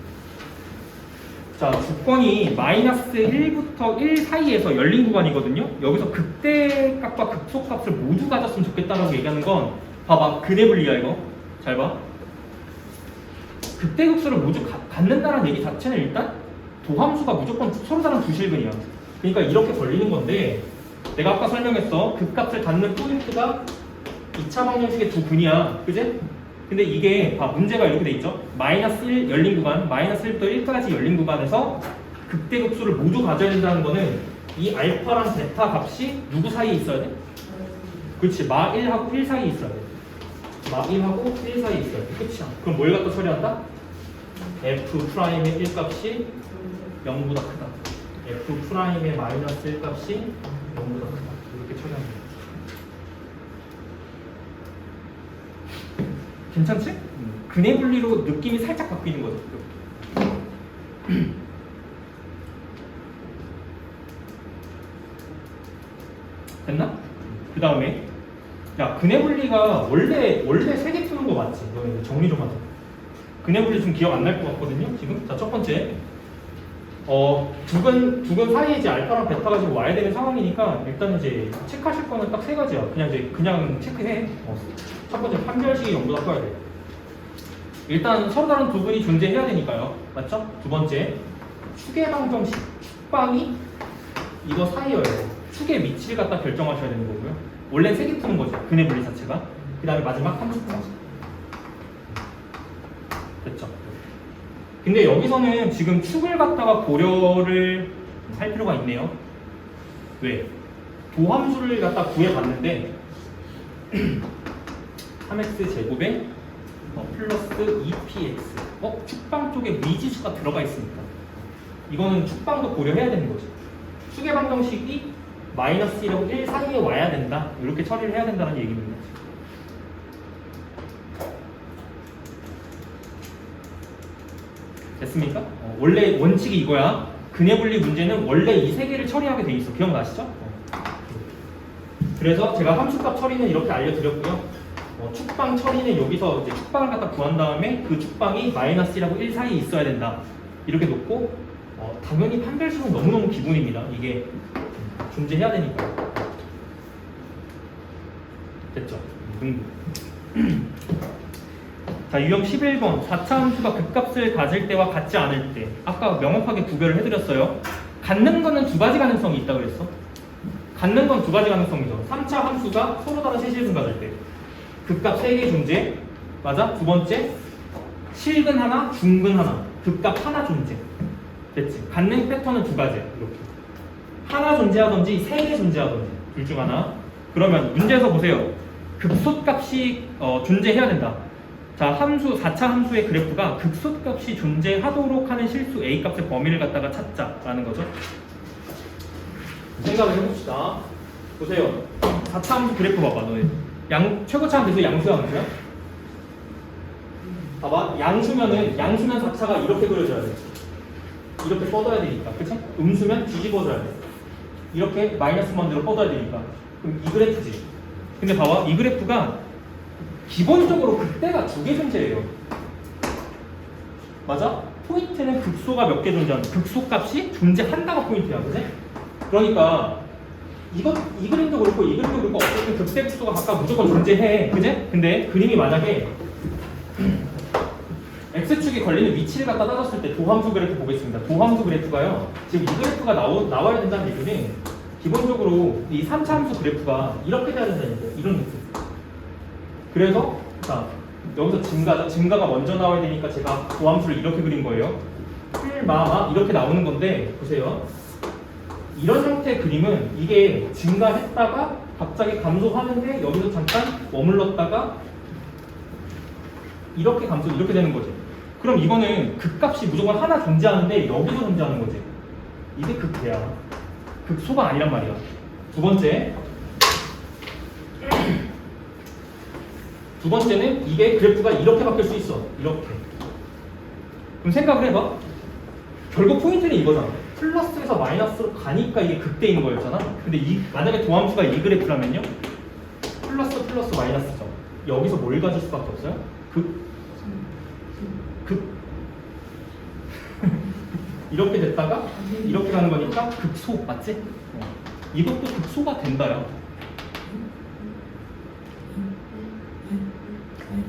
자, 조건이 마이너스 1부터 1 사이에서 열린 구간이거든요. 여기서 극대값과 극소값을 모두 가졌으면 좋겠다라고 얘기하는 건 봐봐. 그래블리야 이거. 잘 봐. 극대극소를 모두 갖는다는 얘기 자체는 일단 도함수가 무조건 서로 다른 두 실근이야. 그러니까 이렇게 걸리는 건데 내가 아까 설명했어. 극값을 갖는 포인트가 2차 방정식의 두 근이야. 그지? 근데 이게 문제가 이렇게 돼 있죠. 마이너스 1 열린 구간, 마이너스 1부터 1까지 열린 구간에서 극대극소를 모두 가져야 된다는 거는 이 알파랑 베타 값이 누구 사이에 있어야 돼? 그렇지. 마 1하고 1 사이에 있어야 돼. 마 1하고 1 사이에 있어야 돼. 끝이야. 그럼 뭘 갖다 처리한다? F'의 1 값이 0보다 크다. F'의 마이너스 1 값이 0보다 크다. 이렇게 처리합니다. 괜찮지? 근해 분리로 느낌이 살짝 바뀌는 거죠. 됐나? 그 다음에 야, 근해 분리가 원래 3개 푸는 거 맞지? 정리 좀 하자. 근해 분리 좀 기억 안 날 것 같거든요. 지금 자, 첫 번째 두근 사이에 이제 알파랑 베타가 지금 와야 되는 상황이니까 일단 이제 체크하실 거는 딱 3가지야. 그냥 체크해. 첫 번째 판별식이 0보다 커야 돼. 일단 서로 다른 두 근이 존재해야 되니까요. 맞죠? 두 번째 축의 방정식 축방이 이거 사이여야 돼. 축의 위치를 갖다 결정하셔야 되는 거고요. 원래는 3개 푸는 거죠. 근해 분리 자체가. 그 다음에 마지막 함수까지. 됐죠? 근데 여기서는 지금 축을 갖다가 고려를 할 필요가 있네요. 왜? 도함수를 갖다 구해봤는데 3x 제곱에 플러스 2px 축방 쪽에 미지수가 들어가 있습니다. 이거는 축방도 고려해야 되는 거죠. 축의 방정식이 마이너스 1하고 1 사이에 와야 된다. 이렇게 처리를 해야 된다는 얘기입니다. 됐습니까? 원래 원칙이 이거야. 근해 분리 문제는 원래 이 3개를 처리하게 돼 있어. 기억나시죠? 그래서 제가 함수값 처리는 이렇게 알려드렸고요. 축방 처리는 여기서 이제 축방을 갖다 구한 다음에 그 축방이 마이너스 1하고 1 사이에 있어야 된다. 이렇게 놓고 당연히 판별식은 너무너무 기본입니다. 이게 존재해야 되니까. 됐죠? 자, 유형 11번 4차 함수가 극값을 가질 때와 같지 않을 때 아까 명확하게 구별을 해드렸어요. 갖는 거는 2가지 가능성이 있다고 그랬어. 갖는 건 2가지 가능성이죠. 3차 함수가 서로 다른 세실근 가질 때 극값 3개 존재. 맞아? 두 번째 실근 하나, 중근 하나, 극값 하나 존재. 됐지? 갖는 패턴은 2가지. 이렇게 하나 존재하든지 3개 존재하든지 둘 중 하나. 그러면 문제에서 보세요. 극소값이 존재해야 된다. 자, 4차 함수의 그래프가 극소값이 존재하도록 하는 실수 A값의 범위를 갖다가 찾자라는 거죠. 생각을 해봅시다. 보세요. 4차 함수 그래프 봐봐. 너희 최고차는 계속 양수야, 양수야? 봐봐. 양수면 4차가 이렇게 그려져야 돼. 이렇게 뻗어야 되니까. 그치? 음수면 뒤집어줘야 돼. 이렇게 마이너스만 대로 뻗어야 되니까. 그럼 이 그래프지. 근데 봐봐. 이 그래프가 기본적으로 극대가 두 개 존재해요. 맞아? 포인트는 극소가 몇 개 존재하는 극소값이 존재한다가 포인트야. 그치? 그러니까 이 그림도 그렇고 이 그림도 그렇고 어쨌든 극대 극소가 각각 무조건 존재해. 그치? 근데 그림이 만약에 X축이 걸리는 위치를 갖다 따졌을 때 도함수 그래프 보겠습니다. 도함수 그래프가요. 지금 이 그래프가 나와야 된다는 얘기는 기본적으로 이 3차 함수 그래프가 이렇게 돼야 된다는 얘기예요. 이런 느낌. 그래서 자 여기서 증가가 먼저 나와야 되니까 제가 도함수를 이렇게 그린 거예요. 풀마마 이렇게 나오는 건데 보세요. 이런 형태의 그림은 이게 증가했다가 갑자기 감소하는데 여기서 잠깐 머물렀다가 이렇게 감소 이렇게 되는 거지. 그럼 이거는 극값이 무조건 하나 존재하는데 여기서 존재하는 거지. 이게 극대야. 극소가 아니란 말이야. 두 번째는 이게 그래프가 이렇게 바뀔 수 있어. 이렇게. 그럼 생각을 해봐. 결국 포인트는 이거잖아. 플러스에서 마이너스로 가니까 이게 극대인 거였잖아. 근데 만약에 도함수가 이 그래프라면요. 플러스 마이너스죠. 여기서 뭘 가질 수밖에 없어요? 이렇게 됐다가 이렇게 가는 거니까 극소 맞지? 이것도 극소가 된다요.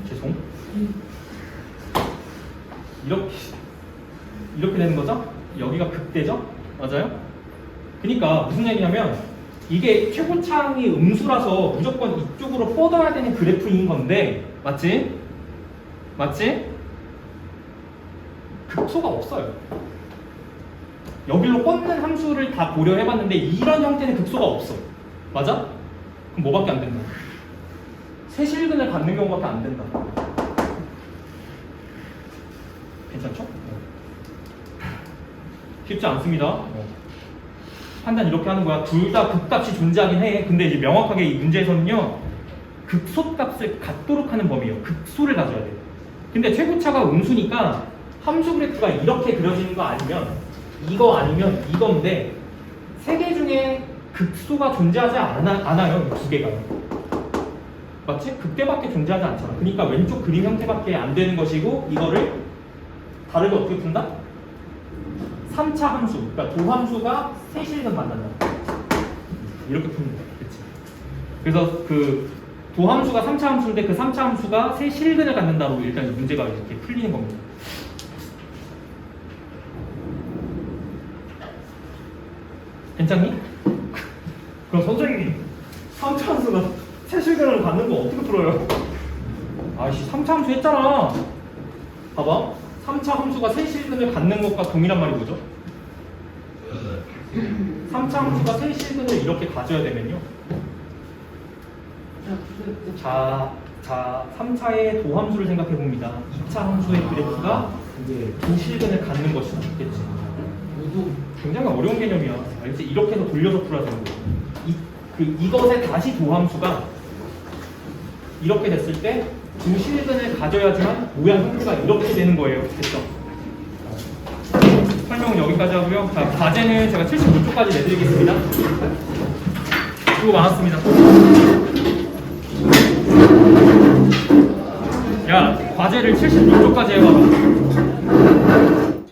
죄송. 이렇게 되는 거죠? 여기가 극대죠? 맞아요? 그러니까 무슨 얘기냐면 이게 최고창이 음수라서 무조건 이쪽으로 뻗어야 되는 그래프인 건데 맞지? 극소가 없어요. 여기로 뻗는 함수를 다 고려해봤는데 이런 형태는 극소가 없어. 맞아? 그럼 뭐밖에 안 된다? 세실근을 갖는 경우밖에 안 된다. 괜찮죠? 쉽지 않습니다. 판단 이렇게 하는 거야. 둘 다 극값이 존재하긴 해. 근데 이제 명확하게 이 문제에서는요. 극소값을 갖도록 하는 범위예요. 극소를 가져야 돼요. 근데 최고차가 음수니까 함수 그래프가 이렇게 그려지는 거 아니면 이거 아니면 이건데 세 개 중에 극소가 존재하지 않아요. 이 두 개가. 맞지? 극대밖에 존재하지 않잖아. 그러니까 왼쪽 그림 형태밖에 안 되는 것이고 이거를 다르게 어떻게 푼다? 3차 함수, 그러니까 도함수가 세실근 만난다. 이렇게 푸는 거야. 그치? 그래서 그 도함수가 3차 함수인데 그 3차 함수가 세실근을 갖는다로 일단 문제가 이렇게 풀리는 겁니다. 괜찮니? 그럼 선생님 3차 함수가 세실근을 갖는 거 어떻게 풀어요? 아이씨 3차 함수 했잖아. 봐봐 3차 함수가 세실근을 갖는 것과 동일한 말이 뭐죠? 3차 함수가 세실근을 이렇게 가져야 되면요 자 3차의 도함수를 생각해 봅니다. 2차 함수의 그래프가 도실근을 갖는 것이다. 그치? 굉장히 어려운 개념이야. 알지? 이렇게 해서 돌려서 풀어야 되는 거야. 이것의 다시 도함수가 이렇게 됐을 때 도실근을 가져야지만 모양 형태가 이렇게 되는 거예요. 됐죠? 설명은 여기까지 하고요. 자, 과제는 제가 75초까지 내드리겠습니다. 수고 많았습니다. 야, 과제를 76초까지 해봐.